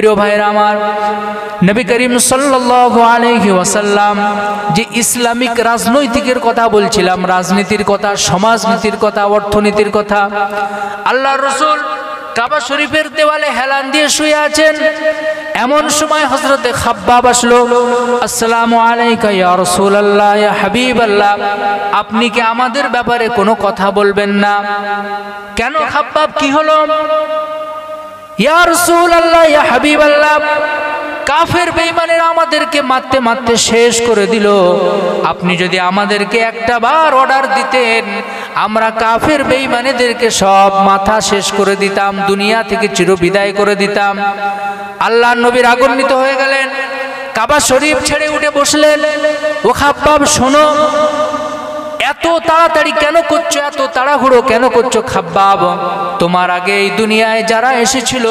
প্রিয় ভাইরা আমার, নবী করিম সাল্লাল্লাহু আলাইহি ওয়াসাল্লাম যে ইসলামিক রাজনৈতিকের কথা বলছিলাম, রাজনীতির কথা, সমাজনীতির কথা, অর্থনীতির কথা, আল্লাহর রাসূল কাবা শরীফের দেওয়ালে হেলান দিয়ে শুয়ে আছেন। এমন সময় হযরতে খাব্বাব আসলো, আসসালামু আলাইকা ইয়া রাসূলুল্লাহ, ইয়া হাবিবাল্লাহ, আপনি কি আমাদের ব্যাপারে কোনো কথা বলবেন না? কেন খাব্বাব, কি হলো? ইয়া রাসূলুল্লাহ, ইয়া হাবিবাল্লাহ, কাফের বেঈমানেরা আমাদেরকে মারতে মারতে শেষ করে দিল। আপনি যদি আমাদেরকে একটা বার অর্ডার দিতেন, আমরা কাফের বেঈমানেদেরকে সব মাথা শেষ করে দিতাম, দুনিয়া থেকে চিরবিদায় করে দিতাম। আল্লাহর নবী রাগান্বিত হয়ে গেলেন, কাবা শরীফ ছেড়ে উঠে বসলেন। ও খাব্বাব, শোনো, এত তাড়াতাড়ি কেন করছো, এত তাড়াহুড়ো কেন করছো খাব্বাব? তোমার আগে এই দুনিয়ায় যারা এসেছিল,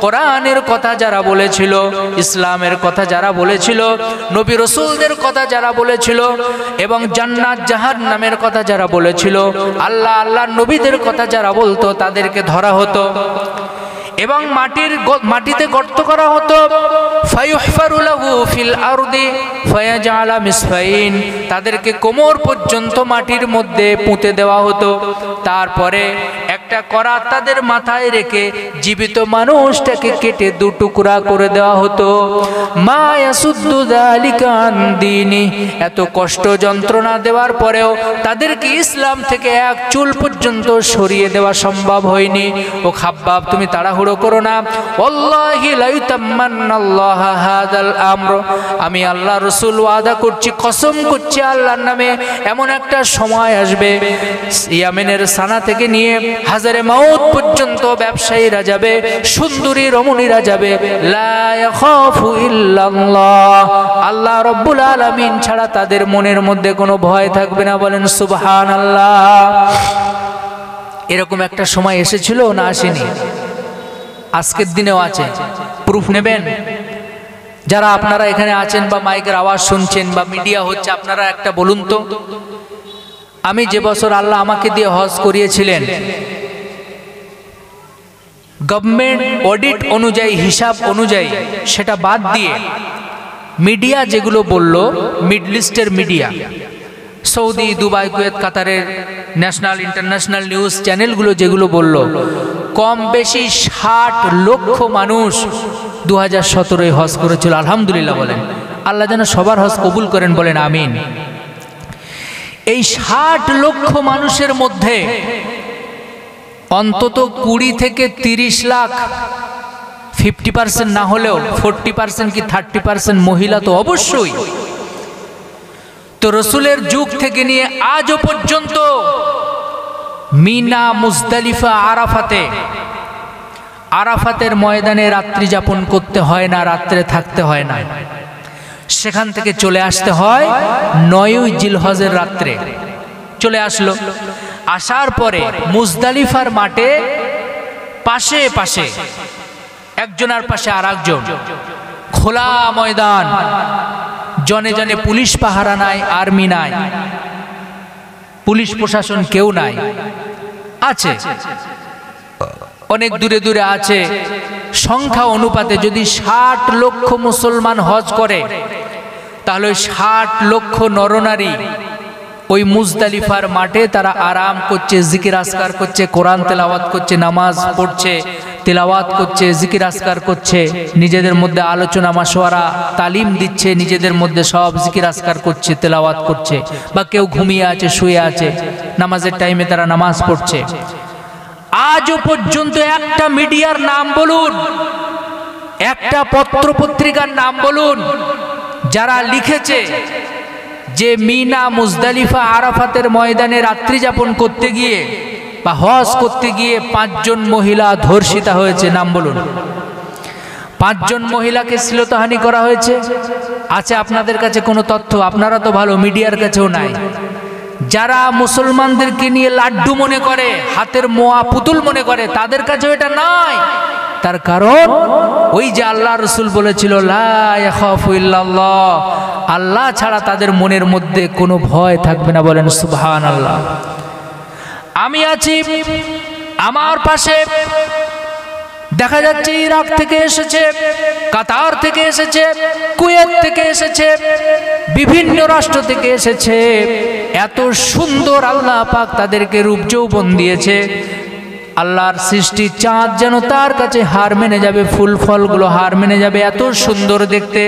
কোরআনের কথা যারা বলেছিল, ইসলামের কথা যারা বলেছিল, নবী রাসূলদের কথা যারা বলেছিল, এবং জান্নাত জাহান্নামের কথা যারা বলেছিল, আল্লাহ আল্লাহর নবীদের কথা যারা বলতো, তাদেরকে ধরা হতো এবং মাটিতে গর্ত করা হতো। ফায়ুহফারু লাহু ফিল আরদি ফায়াজআলা মিসফাইন, তাদেরকে কোমর পর্যন্ত মাটির মধ্যে পুঁতে দেওয়া হতো। তারপরে একটা করাত তাদের মাথায় রেখে জীবিত মানুষটাকে কেটে দু টুকরা করে দেওয়া হতো। মা ইয়াসুদ্দু যালিকা আন দীনি, এত কষ্ট যন্ত্রণা দেওয়ার পরেও তাদেরকে ইসলাম থেকে এক চুল পর্যন্ত সরিয়ে দেওয়া সম্ভব হয়নি। ও খাব্বাব, তুমি তাড়াহুড়ো করো না। ওয়াল্লাহি লা ইউতাম্মান্নাল্লাহু হাযাল আমর, আমি আল্লাহ রাসূল ওয়াদা করছি, কসম করছি আল্লাহর নামে, এমন একটা সময় আসবে ইয়ামেনের সানা থেকে নিয়ে হাজারে মাউত পর্যন্ত ব্যবসায়ীরা যাবে, সুন্দরী রমণীরা যাবে, লা ইয়াখাফু ইল্লাল্লাহ, আল্লাহ রাব্বুল আলামিন ছাড়া তাদের মনের মধ্যে কোনো ভয় থাকবে না। বলেন সুবহানাল্লাহ। এরকম একটা সময় এসেছিল না আসেনি? আজকের দিনেও আছে। প্রুফ নেবেন? যারা আপনারা এখানে আছেন বা মাইকের আওয়াজ শুনছেন বা মিডিয়া হচ্ছে, আপনারা একটা বলুন তো, আমি যে বছর আল্লাহ আমাকে দিয়ে হজ করিয়েছিলেন, গভর্নমেন্ট অডিট অনুযায়ী, হিসাব অনুযায়ী, সেটা বাদ দিয়ে মিডিয়া যেগুলো বলল, মিডল ইস্টের মিডিয়া, সৌদি, দুবাই, কুয়েত, কাতারের ন্যাশনাল ইন্টারন্যাশনাল নিউজ চ্যানেলগুলো যেগুলো বলল, কম বেশি 60 লক্ষ মানুষ 2017 হজ করেছিল। আলহামদুলিল্লাহ বলেন। আল্লাহ যেন সবার হজ কবুল করেন, বলেন আমিন। এই 60 লক্ষ মানুষের মধ্যে অন্তত 20 থেকে 30 লাখ, 50% না হলেও 40% কি 30% মহিলা তো অবশ্যই। তো রসুলের যুগ থেকে নিয়ে আজও পর্যন্ত মিনা, মুজদালিফা, আরাফাতের ময়দানে রাত্রি যাপন করতে হয় না, রাত্রে থাকতে হয় না। সেখান থেকে চলে আসতে হয় 9ই জিলহজের রাত্রে চলে আসলো। আসার পরে মুজদালিফার মাঠে পাশে পাশে, একজনের পাশে আর একজন, খোলা ময়দান, জনে জনে পুলিশ পাহারা নাই, আর্মি নাই, পুলিশ প্রশাসন কেউ নাই। আছে অনেক দূরে দূরে আছে। সংখ্যা অনুপাতে যদি 60 লক্ষ মুসলমান হজ করে, তাহলে 60 লক্ষ নরনারী ওই মুজদালিফার মাঠে তারা আরাম করছে, জিকির আসকার করছে, কোরআন তেলাওয়াত করছে, নামাজ পড়ছে, তেলাওয়াত করছে, জিকির আসকার করছে, নিজেদের মধ্যে আলোচনা মাশওয়ারা তালিম দিচ্ছে, নিজেদের মধ্যে সব জিকির আসকার করছে, তেলাওয়াত করছে, বা কেউ ঘুমিয়ে আছে, শুয়ে আছে, নামাজের টাইমে তারা নামাজ পড়ছে। আজও পর্যন্ত একটা মিডিয়ার নাম বলুন, একটা পত্র পত্রিকার নাম বলুন যারা লিখেছে যে মিনা, মুজদালিফা, আরাফাতের ময়দানে রাত্রি যাপন করতে গিয়ে বা হজ করতে গিয়ে 5 জন মহিলা ধর্ষিতা হয়েছে? নাম বলুন। 5 জন মহিলাকে শ্লীলতাহানি করা হয়েছে। আছে আপনাদের কাছে কোনো তথ্য? আপনারা তো ভালো, মিডিয়ার কাছেও নাই। যারা মুসলমানদেরকে নিয়ে লাড্ডু মনে করে, হাতের মোয়া পুতুল মনে করে, তাদের কাছেও এটা নাই। তার কারণ ওই যে আল্লাহ রসুল বলেছিল, লা ইয়াখাফু ইল্লাল্লাহ, আল্লাহ ছাড়া তাদের মনের মধ্যে কোনো ভয় থাকবে না। বলেন দেখা যাচ্ছে ইরাক থেকে এসেছে, কাতার থেকে এসেছে, কুয়েত থেকে এসেছে, বিভিন্ন রাষ্ট্র থেকে এসেছে। এত সুন্দর আল্লাহ পাক তাদেরকে রূপ যৌবন দিয়েছে, আল্লাহর সৃষ্টি চাঁদ যেন তার কাছে হার মেনে যাবে, ফুল ফলগুলো হার মেনে যাবে, এত সুন্দর দেখতে।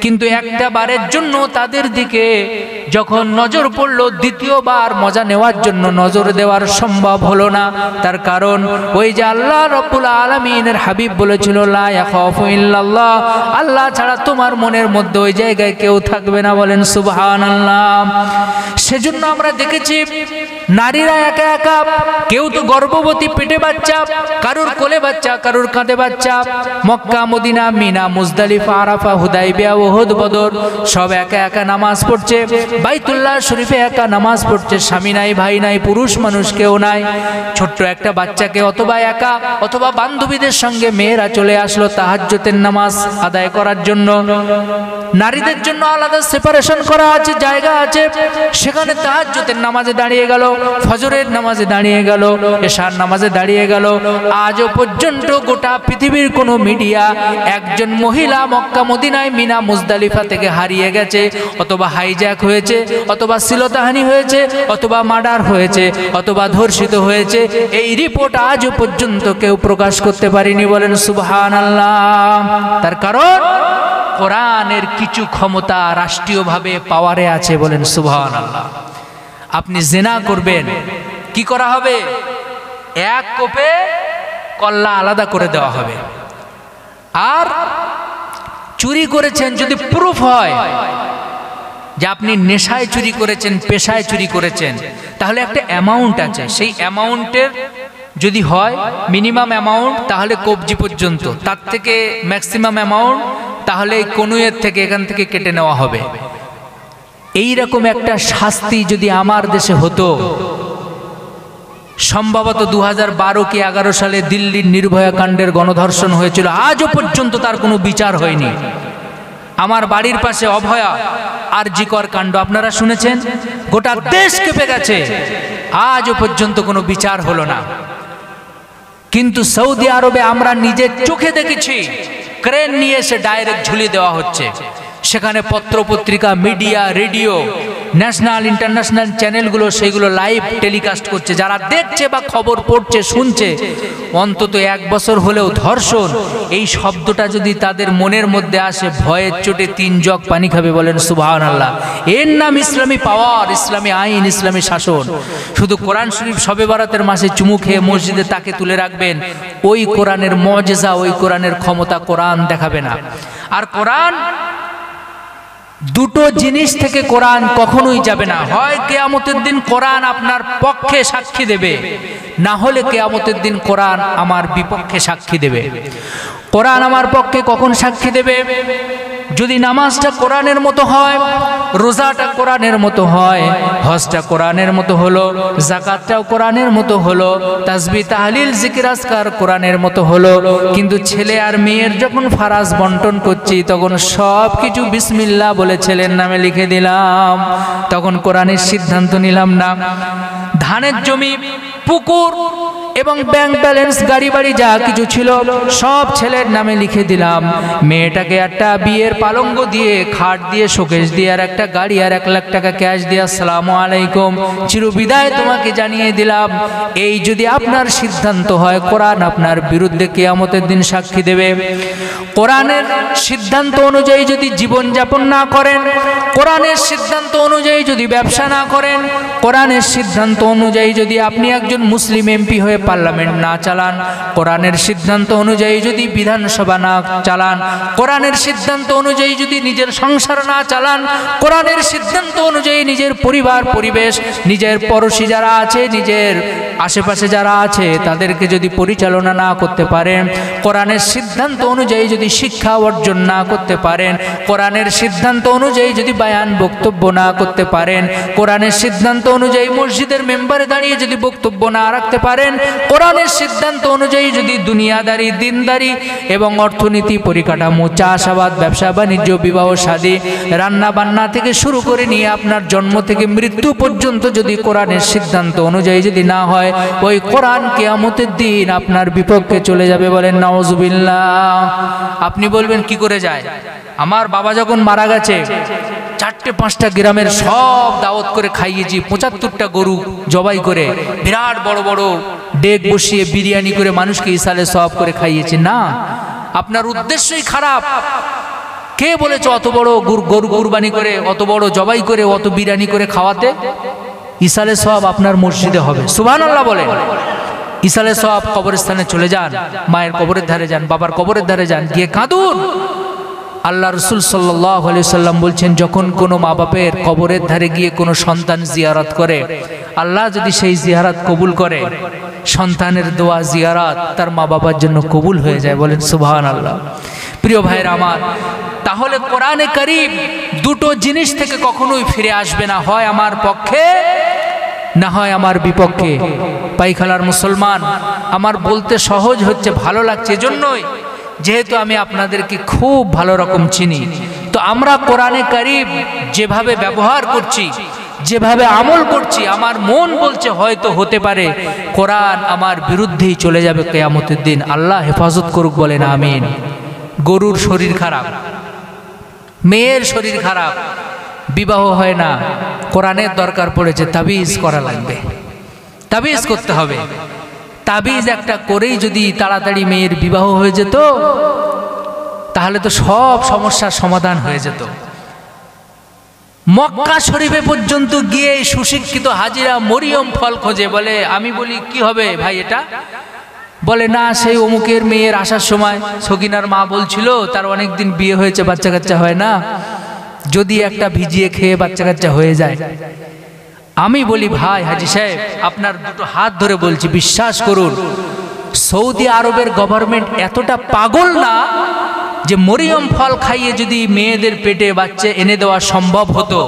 কিন্তু একটা বারের জন্য তাদের দিকে যখন নজর পড়লো, দ্বিতীয়বার মজা নেওয়ার জন্য নজর দেওয়ার সম্ভব হলো না। তার কারণ ওই যে আল্লাহ রাব্বুল আলামিনের হাবিব বলেছিল, লা ইয়াখাফু ইল্লাল্লাহ, আল্লাহ ছাড়া তোমার মনের মধ্যে ওই জায়গায় কেউ থাকবে না। বলেন সুবহানাল্লাহ। সেজন্য আমরা দেখেছি নারীরা একা একা, কেউ তো গর্ভবতী, পেটে বাচ্চা, কারুর কোলে বাচ্চা, কারুর কাঁধে বাচ্চা, মক্কা, মদিনা, মিনা, মুজদালিফা, আরাফা, হুদাইবিয়া, উহুদ, বদর সব একা একা নামাজ পড়ছে। বাইতুল্লাহ শরীফে একা নামাজ পড়ছে, স্বামী নাই, ভাই নাই, পুরুষ মানুষ কেউ নাই। ছোট্ট একটা বাচ্চাকে অথবা একা অথবা বান্ধবীদের সঙ্গে মেয়েরা চলে আসলো তাহাজ্জুদের নামাজ আদায় করার জন্য। নারীদের জন্য আলাদা সেপারেশন করা আছে, জায়গা আছে, সেখানে তাহাজ্জুদের নামাজে দাঁড়িয়ে গেল, ফজরের নামাজে দাঁড়িয়ে গেল, এশার নামাজে দাঁড়িয়ে গেল। আজও পর্যন্ত গোটা পৃথিবীর কোনো মিডিয়া একজন মহিলা মক্কা, মদিনায়, মিনা, মুজদালিফা থেকে হারিয়ে গেছে, অথবা হাইজ্যাক হয়েছে, অথবা শ্লীলতাহানি হয়েছে, অথবা মার্ডার হয়েছে, অথবা ধর্ষিত হয়েছে, এই রিপোর্ট আজও পর্যন্ত কেউ প্রকাশ করতে পারেনি। বলেন সুবহানাল্লাহ। তার কারণ কোরআনের কিছু ক্ষমতা রাষ্ট্রীয়ভাবে পাওয়ারে আছে। বলেন সুবহানাল্লাহ। আপনি জিনা করবেন, কি করা হবে? এক কোপে কল্লা আলাদা করে দেওয়া হবে। আর চুরি করেছেন যদি প্রুফ হয় যে আপনি নেশায় চুরি করেছেন, পেশায় চুরি করেছেন, তাহলে একটা অ্যামাউন্ট আছে, সেই অ্যামাউন্টের যদি হয় মিনিমাম অ্যামাউন্ট, তাহলে কবজি পর্যন্ত, তার থেকে ম্যাক্সিমাম অ্যামাউন্ট তাহলে কনুয়ের থেকে, এখান থেকে কেটে নেওয়া হবে। এই রকম একটা শাস্তি যদি আমার দেশে হতো, সম্ভবত 2012 কি 11 সালে দিল্লির নির্ভয়া কাণ্ডের গণধর্ষণ হয়েছিল, আজও পর্যন্ত তার কোনো বিচার হয়নি। আমার বাড়ির পাশে অভয়া আরজিকর কাণ্ড আপনারা শুনেছেন, গোটা দেশ কেঁপে গেছে, আজও পর্যন্ত কোনো বিচার হলো না। কিন্তু সৌদি আরবে আমরা নিজের চোখে দেখেছি, ক্রেন নিয়ে এসে ডাইরেক্ট ঝুলিয়ে দেওয়া হচ্ছে। সেখানে পত্রপত্রিকা, মিডিয়া, রেডিও, ন্যাশনাল ইন্টারন্যাশনাল চ্যানেলগুলো সেগুলো লাইভ টেলিকাস্ট করছে। যারা দেখছে বা খবর পড়ছে, শুনছে, অন্তত 1 বছর হলেও ধর্ষণ এই শব্দটা যদি তাদের মনের মধ্যে আসে, ভয়ের চোটে 3 জগ পানি খাবে। বলেন সুবহানাল্লাহ। এর নাম ইসলামী পাওয়ার, ইসলামী আইন, ইসলামী শাসন। শুধু কোরআন শরীফ শবে বরাতের মাসে চুমু খেয়ে মসজিদে তাকে তুলে রাখবেন, ওই কোরআনের মুজিজা, ওই কোরআনের ক্ষমতা কোরআন দেখাবে না। আর কোরআন দুটো জিনিস থেকে কোরআন কখনোই যাবে না, হয় কিয়ামতের দিন কোরআন আপনার পক্ষে সাক্ষী দেবে, না হলে কিয়ামতের দিন কোরআন আমার বিপক্ষে সাক্ষী দেবে। কোরআন আমার পক্ষে কখন সাক্ষী দেবে? যদি নামাজটা কোরআনের মতো হয়, রোজাটা কোরআনের মতো হয়, হজটা কোরআনের মতো হলো, যাকাতটাও কোরআনের মতো হলো, তাসবিহ, তাহলিল, জিকির, আজকার কোরআনের মতো হলো। কিন্তু ছেলে আর মেয়ের যখন ফারাজ বন্টন করছি, তখন সব কিছু বিসমিল্লাহ বলে ছেলের নামে লিখে দিলাম, তখন কোরআনের সিদ্ধান্ত নিলাম না। ধানের জমি, পুকুর এবং ব্যাংক ব্যালেন্স, গাড়ি বাড়ি যা কিছু ছিল সব ছেলের নামে লিখে দিলাম। মেয়েটাকে একটা বিয়ের পালঙ্গ দিয়ে, খাট দিয়ে, শোকেস দিয়ে, আর একটা গাড়ি আর 1 লাখ টাকা ক্যাশ দিয়ে আসসালামু আলাইকুম, চিরবিদায় তোমাকে জানিয়ে দিলাম। এই যদি আপনার সিদ্ধান্ত হয়, কোরআন আপনার বিরুদ্ধে কিয়ামতের দিন সাক্ষী দেবে। কোরআনের সিদ্ধান্ত অনুযায়ী যদি জীবন যাপন না করেন, কোরআনের সিদ্ধান্ত অনুযায়ী যদি ব্যবসা না করেন, কোরআনের সিদ্ধান্ত অনুযায়ী যদি আপনি একজন মুসলিম এমপি হয়ে পার্লামেন্ট না চালান, কোরআনের সিদ্ধান্ত অনুযায়ী যদি বিধানসভা না চালান, কোরআনের সিদ্ধান্ত অনুযায়ী যদি নিজের সংসার না চালান, কোরআনের সিদ্ধান্ত অনুযায়ী নিজের পরিবার, পরিবেশ, নিজের পড়োশি যারা আছে, নিজের আশেপাশে যারা আছে তাদেরকে যদি পরিচালনা না করতে পারেন, কোরআনের সিদ্ধান্ত অনুযায়ী যদি শিক্ষা অর্জন না করতে পারেন, কোরআনের সিদ্ধান্ত অনুযায়ী যদি বায়ান বক্তব্য না করতে পারেন, কোরআনের সিদ্ধান্ত অনুযায়ী মসজিদের মেম্বারে দাঁড়িয়ে যদি বক্তব্য না রাখতে পারেন, কোরআনের সিদ্ধান্ত অনুযায়ী যদি দুনিয়াদারি, দিনদারি এবং অর্থনীতি, পরিকাঠামো, চাষাবাদ, ব্যবসা বাণিজ্য, বিবাহ শাদী, রান্না বান্না থেকে শুরু করে নিয়ে আপনার জন্ম থেকে মৃত্যু পর্যন্ত যদি কোরআনের সিদ্ধান্ত অনুযায়ী যদি না হয়, হয়, ওই কোরআন কিয়ামতের দিন আপনার বিপক্ষে চলে যাবে। বলেন নাউজুবিল্লাহ। আপনি বলবেন কি করে যায়? আমার বাবা যখন মারা গেছে 4-5টা গ্রামের সব দাওয়াত করে খাইয়েছি, 75টা গরু জবাই করে বিরাট বড় বড় ডেক বসিয়ে বিরিয়ানি করে মানুষকে ইসালে সওয়াব করে খাইয়েছি। না, আপনার উদ্দেশ্যই খারাপ। কে বলেছে অত বড় গরু কুরবানি করে, অত বড় জবাই করে, অত বিরিয়ানি করে খাওয়াতে? ইসালে সওয়াব আপনার মসজিদে হবে। সুবহানাল্লাহ বলেন। ইসালে সওয়াব কবরস্থানে চলে যান, মায়ের কবরের ধারে যান, বাবার কবরের ধারে যান, গিয়ে কাঁদুন। আল্লাহ রসুল সাল্লাল্লাহু আলাইহি সাল্লাম বলছেন, যখন কোনো মা বাপের কবরের ধারে গিয়ে কোনো সন্তান জিয়ারত করে, আল্লাহ যদি সেই জিয়ারত কবুল করে, সন্তানের দোয়া জিয়ারত তার মা বাবার জন্য কবুল হয়ে যায়। বলেন সুবহানাল্লাহ। প্রিয় ভাইরা আমার, তাহলে কোরআনে কারীম দুটো জিনিস থেকে কখনোই ফিরে আসবে না, হয় আমার পক্ষে না হয় আমার বিপক্ষে। পাইখালার মুসলমান, আমার বলতে সহজ হচ্ছে, ভালো লাগছে এজন্যই, যেহেতু আমি আপনাদেরকে খুব ভালো রকম চিনি। তো আমরা কোরআনে কারীম যেভাবে ব্যবহার করছি, যেভাবে আমল করছি, আমার মন বলছে হয়তো হতে পারে কোরআন আমার বিরুদ্ধেই চলে যাবে কিয়ামতের দিন। আল্লাহ হেফাজত করুক, বলেন আমিন। গরুর শরীর খারাপ, মেয়ের শরীর খারাপ, বিবাহ হয় না, কোরআনের দরকার পড়েছে, তাবিজ করা লাগবে, তাবিজ করতে হবে। তাবিজ একটা করেই যদি তাড়াতাড়ি মেয়ের বিবাহ হয়ে যেত, তাহলে তো সব সমস্যার সমাধান হয়ে যেত। মক্কা শরীফে পর্যন্ত গিয়ে সুশিক্ষিত হাজিরা মরিয়ম ফল খোঁজে। বলে, আমি বলি কি হবে ভাই এটা? বলে না, সেই অমুকের মেয়ের আসার সময় সগিনার মা বলছিল তার অনেকদিন বিয়ে হয়েছে, বাচ্চা কাচ্চা হয় না, যদি একটা ভিজিয়ে খেয়ে বাচ্চা কাচ্চা হয়ে যায়। আমি বলি, ভাই হাজি সাহেব, আপনার দুটো হাত ধরে বলছি, বিশ্বাস করুন, সৌদি আরবের গভর্নমেন্ট এতটা পাগল না যে মরিয়ম ফল খাইয়ে যদি মেয়েদের পেটে বাচ্চা এনে দেওয়া সম্ভব হতো,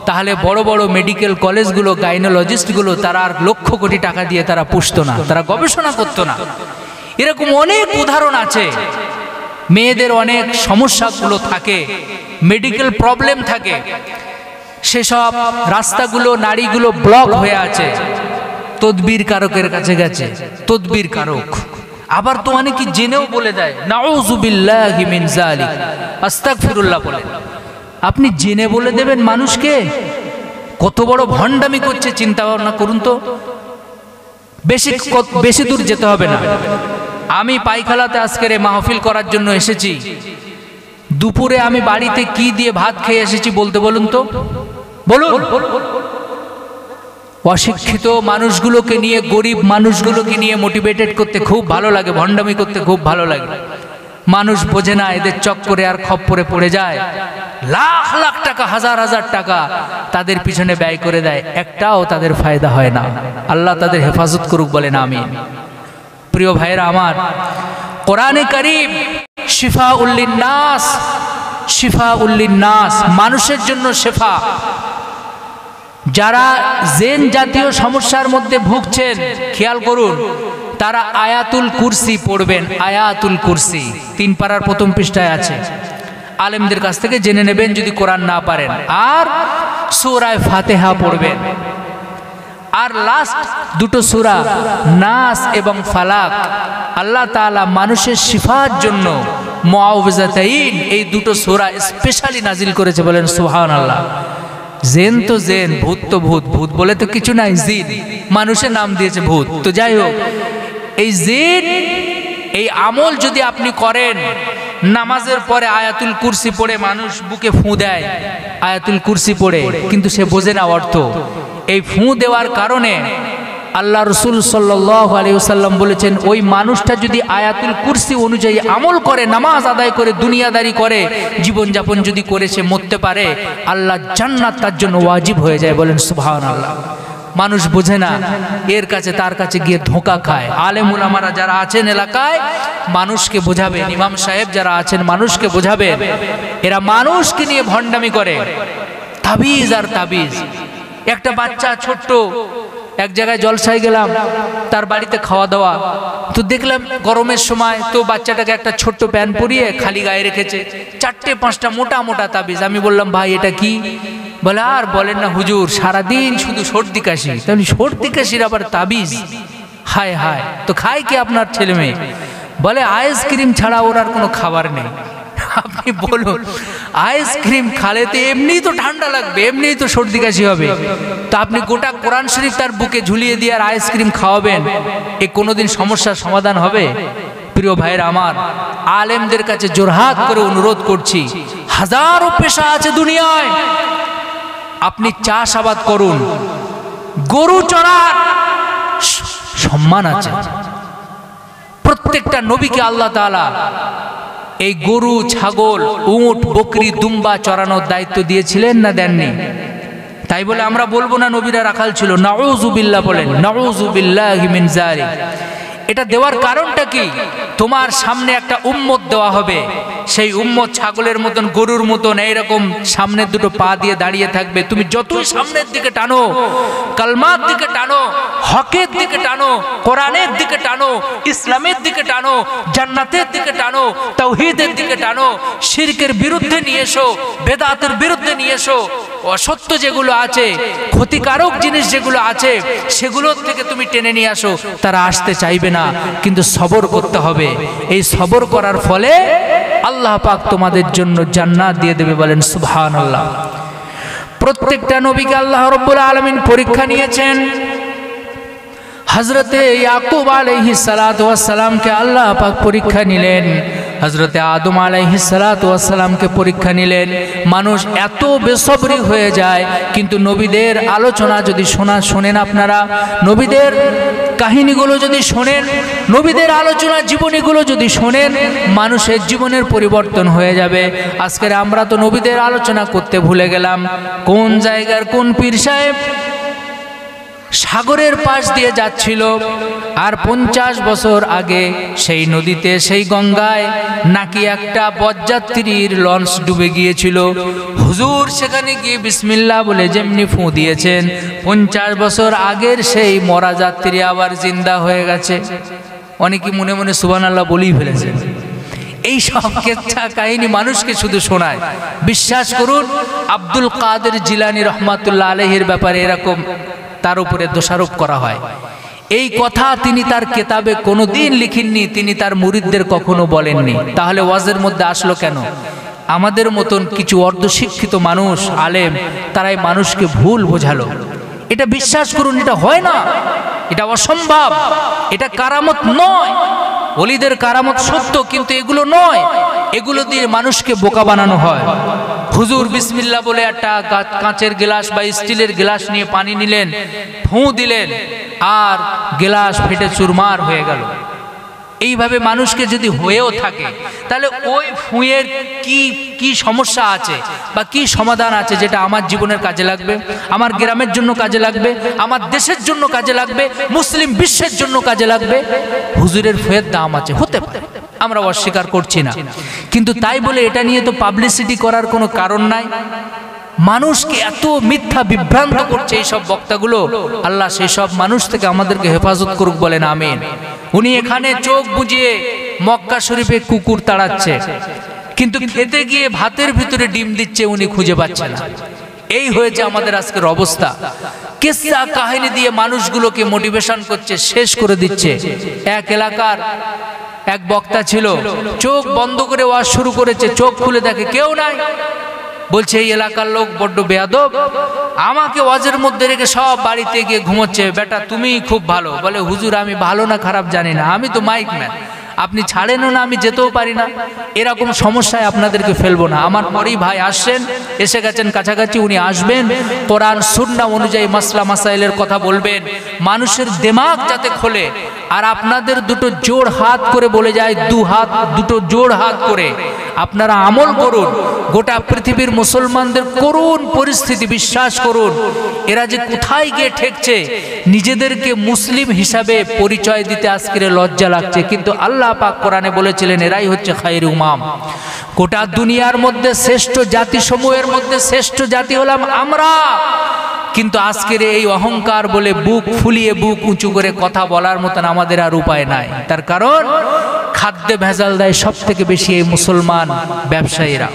তাহলে বড় বড় মেডিকেল কলেজগুলো, গাইনোলজিস্টগুলো তারা আর লক্ষ কোটি টাকা দিয়ে তারা পুষতো না, তারা গবেষণা করতো না। এরকম অনেক উদাহরণ আছে। মেয়েদের অনেক সমস্যাগুলো থাকে, মেডিকেল প্রবলেম থাকে, সেসব রাস্তাগুলো, নাড়িগুলো ব্লক হয়ে আছে, তদবির কারকের কাছে গেছে, তদবির কারক। আবার তো অনেকে জেনেও বলে দেয়, নাউযুবিল্লাহি মিন যালিক, আস্তাগফিরুল্লাহ বলে। আপনি জেনে বলে দেবেন মানুষকে? কত বড় ভণ্ডামি করছে, চিন্তা ভাবনা করুন তো। বেশি দূর যেতে হবে না। আমি পাইখালাতে আজকের এই মাহফিল করার জন্য এসেছি। দুপুরে আমি বাড়িতে কি দিয়ে ভাত খেয়ে এসেছি বলতে বলুন তো, বলুন। অশিক্ষিত মানুষগুলোকে নিয়ে, গরিব মানুষগুলোকে নিয়ে মোটিভেটেড করতে খুব ভালো লাগে, ভণ্ডামি করতে খুব ভালো লাগে। মানুষ বোঝে না, এদের চক্করে আর খপ্পরে পড়ে যায়, লাখ লাখ টাকা, হাজার হাজার টাকা তাদের পিছনে ব্যয় করে দেয়, একটাও তাদের ফায়দা হয় না। আল্লাহ তাদের হেফাজত করুক, বলেন আমিন। প্রিয় ভাইরা আমার, কোরআনে কারীম শিফাউল লিন্নাস, শিফাউল লিন্নাস, মানুষের জন্য শেফা। যারা জেন জাতীয় সমস্যার মধ্যে ভুগছেন, খেয়াল করুন, তারা আয়াতুল কুরসি পড়বেন। আয়াতুল কুরসি 3 পারার প্রথম পৃষ্ঠায় আছে, আলেমদের কাছ থেকে জেনে নেবেন যদি কোরআন না পারেন। আর সূরা ফাতিহা পড়বেন। আর লাস্ট দুটো সূরা নাস এবং ফালাক, আল্লাহ তাআলা মানুষের শিফার জন্য মুআউযাতাইন, এই দুটো সূরা স্পেশালি নাজিল করেছে। বলেন সুবহানাল্লাহ। জেন তো জেন, ভূত তো ভূত, ভূত বলে তো কিছু নাই, জিন মানুষের নাম দিয়েছে ভূত। তো যাই হোক, এই জিন, এই আমল যদি আপনি করেন, নামাজের পরে আয়াতুল কুরসি পড়ে মানুষ বুকে ফুঁ দেয়, আয়াতুল কুরসি পড়ে, কিন্তু সে বোঝে না অর্থ। এই ফুঁ দেওয়ার কারণে আল্লাহ রসুল সাল্লাল্লাহু আলাইহি ওয়াসাল্লাম বলেছেন, ওই মানুষটা যদি আয়াতুল কুরসি অনুযায়ী আমল করে, নামাজ আদায় করে, দুনিয়াদারি করে, জীবনযাপন যদি করে সে মরতে পারে, আল্লাহ জান্নাত তার জন্য ওয়াজিব হয়ে যায়। বলেন সুবহানাল্লাহ। মানুষ বোঝে না, এর কাছে তার কাছে গিয়ে ধোঁকা খায়। আলেম উলামারা যারা আছেন এলাকায়, মানুষকে বোঝাবেন, ইমাম সাহেব যারা আছেন মানুষকে বোঝাবেন, এরা মানুষকে নিয়ে ভণ্ডামি করে, তাবিজ আর তাবিজ। একটা বাচ্চা ছোট্ট, এক জায়গায় জলসায় গেলাম, তার বাড়িতে খাওয়া দাওয়া, তো দেখলাম গরমের সময় তো বাচ্চাটাকে একটা ছোট্ট প্যান্ট পরিয়ে খালি গায়ে রেখেছে, 4-5টা মোটা মোটা তাবিজ। আমি বললাম, ভাই এটা কি? বলে আর বলেন না হুজুর, সারাদিন শুধু সর্দি কাশি। তাহলে সর্দি কাশির আবার তাবিজ? হায় হায়, তো খায় কি আপনার ছেলে মেয়ে? বলে আইসক্রিম ছাড়া ওর আর কোনো খাবার নেই। আপনি বলুন, আইসক্রিম খালে তো এমনিই তো ঠান্ডা লাগবে, এমনিই তো সর্দি কাশি হবে, তো আপনি গোটা কোরআন শরীফ তার বুকে ঝুলিয়ে দিয়ে আর আইসক্রিম খাওয়াবেন, এ কোনোদিন সমস্যার সমাধান হবে? প্রিয় ভাইয়ের আমার, আলেমদের কাছে জোরহাত করে অনুরোধ করছি, হাজারো পেশা আছে দুনিয়ায়, আপনি চাষাবাদ করুন, গরু চড়ার সম্মান আছে। প্রত্যেকটা নবীকে আল্লাহ তাআলা এই গরু, ছাগল, উট, বকরি, দুম্বা চড়ানোর দায়িত্ব দিয়েছিলেন না দেননি? তাই বলে আমরা বলবো না নবীরা রাখাল ছিল। নাউযুবিল্লাহ বলেন, নাউযুবিল্লাহি মিন যালিক। এটা দেওয়ার কারণটা কি? তোমার সামনে একটা উম্মত দেওয়া হবে, সেই উম্মত ছাগলের মতন, গরুর মতন এইরকম সামনের দুটো পা দিয়ে দাঁড়িয়ে থাকবে। তুমি যতই সামনের দিকে টানো, কালমার দিকে টানো, হকের দিকে টানো, কোরআনের দিকে টানো, ইসলামের দিকে টানো, জান্নাতের দিকে টানো, তাওহীদের দিকে টানো, শিরকের বিরুদ্ধে নিয়ে এসো, বেদাতের বিরুদ্ধে নিয়ে এসো, অসত্য যেগুলো আছে, ক্ষতিকারক জিনিস যেগুলো আছে, সেগুলোর থেকে তুমি টেনে নিয়ে আসো, তারা আসতে চাইবে না। কিন্তু সবর করতে হবে। এই সবর করার ফলে আল্লাহ পাক তোমাদের জন্য জান্নাত দিয়ে দেবে। বলেন সুবহানাল্লাহ। প্রত্যেকটা নবীকে আল্লাহ রাব্বুল আলামিন পরীক্ষা নিয়েছেন। হযরতে ইয়াকুব আলাইহিস সালাতু ওয়াস সালামকে আল্লাহ পাক পরীক্ষা নিলেন, হযরতে আদম আলাইহিস সালাতু ওয়াস সালামকে পরীক্ষা নিলেন। মানুষ এত বেসবরি হয়ে যায়, কিন্তু নবীদের আলোচনা যদি শোনেন আপনারা, নবীদের কাহিনীগুলো যদি শোনেন, নবীদের আলোচনা জীবনীগুলো যদি শোনেন, মানুষের জীবনের পরিবর্তন হয়ে যাবে। আজকের আমরা তো নবীদের আলোচনা করতে ভুলে গেলাম। কোন জায়গার কোন পীর সাহেব সাগরের পাশ দিয়ে যাচ্ছিল, আর 50 বছর আগে সেই নদীতে, সেই গঙ্গায় নাকি একটা বরযাত্রীর লঞ্চ ডুবে গিয়েছিল। হুজুর সেখানে গিয়ে বিসমিল্লাহ বলে যেমনি ফু দিয়েছেন, 50 বছর আগের সেই মরা যাত্রী আবার জিন্দা হয়ে গেছে। অনেকে মনে মনে সুবহানাল্লাহ বলেই ফেলেছে। এই সব কেচ্ছা কাহিনী মানুষকে শুধু শোনায়। বিশ্বাস করুন, আব্দুল কাদের জিলানী রহমাতুল্লাহ আলাইহির ব্যাপারে এরকম তার উপরে দোষারোপ করা হয়। এই কথা তিনি তার কেতাবে কোনোদিন লিখেননি, তিনি তার মুরিদদের কখনো বলেননি। তাহলে ওয়াজের মধ্যে আসলো কেন? আমাদের মতন কিছু অর্ধশিক্ষিত মানুষ, আলেম, তারাই মানুষকে ভুল বোঝালো। এটা বিশ্বাস করুন, এটা হয় না, এটা অসম্ভব, এটা কারামত নয়। ওলিদের কারামত সত্য, কিন্তু এগুলো নয়, এগুলো দিয়ে মানুষকে বোকা বানানো হয়। হুজুর বিসমিল্লাহ বলে একটা কাঁচের গ্লাস বা স্টিলের গ্লাস নিয়ে পানি নিলেন, ফু দিলেন, আর গ্লাস ফেটে চুরমার হয়ে গেল। এইভাবে মানুষকে যদি হয়েও থাকে, তাহলে ওই ফুঁয়ের কি সমস্যা আছে বা কি সমাধান আছে যেটা আমার জীবনের কাজে লাগবে, আমার গ্রামের জন্য কাজে লাগবে, আমার দেশের জন্য কাজে লাগবে, মুসলিম বিশ্বের জন্য কাজে লাগবে? হুজুরের ফুঁয়ের দাম আছে, হতে পারে, আমরা অস্বীকার করছি না, কিন্তু তাই বলে এটা নিয়ে তো পাবলিসিটি করার কোনো কারণ নাই। মানুষকে এত মিথ্যা বিভ্রান্ত করছে এইসব বক্তাগুলো। আল্লাহ সেই সব মানুষ থেকে আমাদেরকে হেফাজত করুক, বলেন আমিন। উনি এখানে চোখ বুজিয়ে মক্কা শরীফে কুকুর তাড়াচ্ছে, কিন্তু খেতে গিয়ে ভাতের ভিতরে ডিম দিচ্ছে, উনি খুঁজে পাচ্ছে না। এই হয়েছে আমাদের আজকের অবস্থা। কিসসা কাহিনী দিয়ে মানুষগুলোকে মোটিভেশন করছে, শেষ করে দিচ্ছে। এক এলাকার এক বক্তা ছিল, চোখ বন্ধ করে ওয়াজ শুরু করেছে, চোখ খুলে দেখে কেউ নাই। বলছে এই এলাকার লোক বড্ড বেয়াদব, আমাকে ওয়াজের মধ্যে রেখে সব বাড়িতে গিয়ে ঘুমোচ্ছে। বেটা তুমি খুব ভালো। বলে হুজুর আমি ভালো না খারাপ জানি না, আমি তো মাইক ম্যান, আপনি ছাড়েনও না, আমি যেতেও পারি না, এরকম সমস্যায় আপনাদেরকে ফেলবো না। আমার পরেই ভাই আসছেন, এসে গেছেন কাছাকাছি, উনি আসবেন, কোরআন সুন্নাহ অনুযায়ী মাসলা মাসাইলের কথা বলবেন, মানুষের দিমাগ যাতে খোলে। আর আপনাদের দুটো জোড় হাত করে বলে যায়, দুটো জোড় হাত করে আপনারা আমল করুন। গোটা পৃথিবীর মুসলমানদের করুন পরিস্থিতি, বিশ্বাস করুন এরা যে কোথায় গিয়ে ঠেকছে, নিজেদেরকে মুসলিম হিসাবে পরিচয় দিতে আজকের লজ্জা লাগছে। কিন্তু আল্লাহ পাক কোরআনে বলেছিলেন এরাই হচ্ছে খায়রুল উমাম। গোটা দুনিয়ার মধ্যে শ্রেষ্ঠ জাতি সমূহের মধ্যে শ্রেষ্ঠ জাতি হলাম আমরা। কিন্তু আজকের এই অহংকার বলে বুক ফুলিয়ে বুক উঁচু করে কথা বলার মতন আমাদের আর উপায় নাই। তার কারণ খাদ্যে ভেজাল দেয় সব থেকে বেশি এই মুসলমান ব্যবসায়ীরা।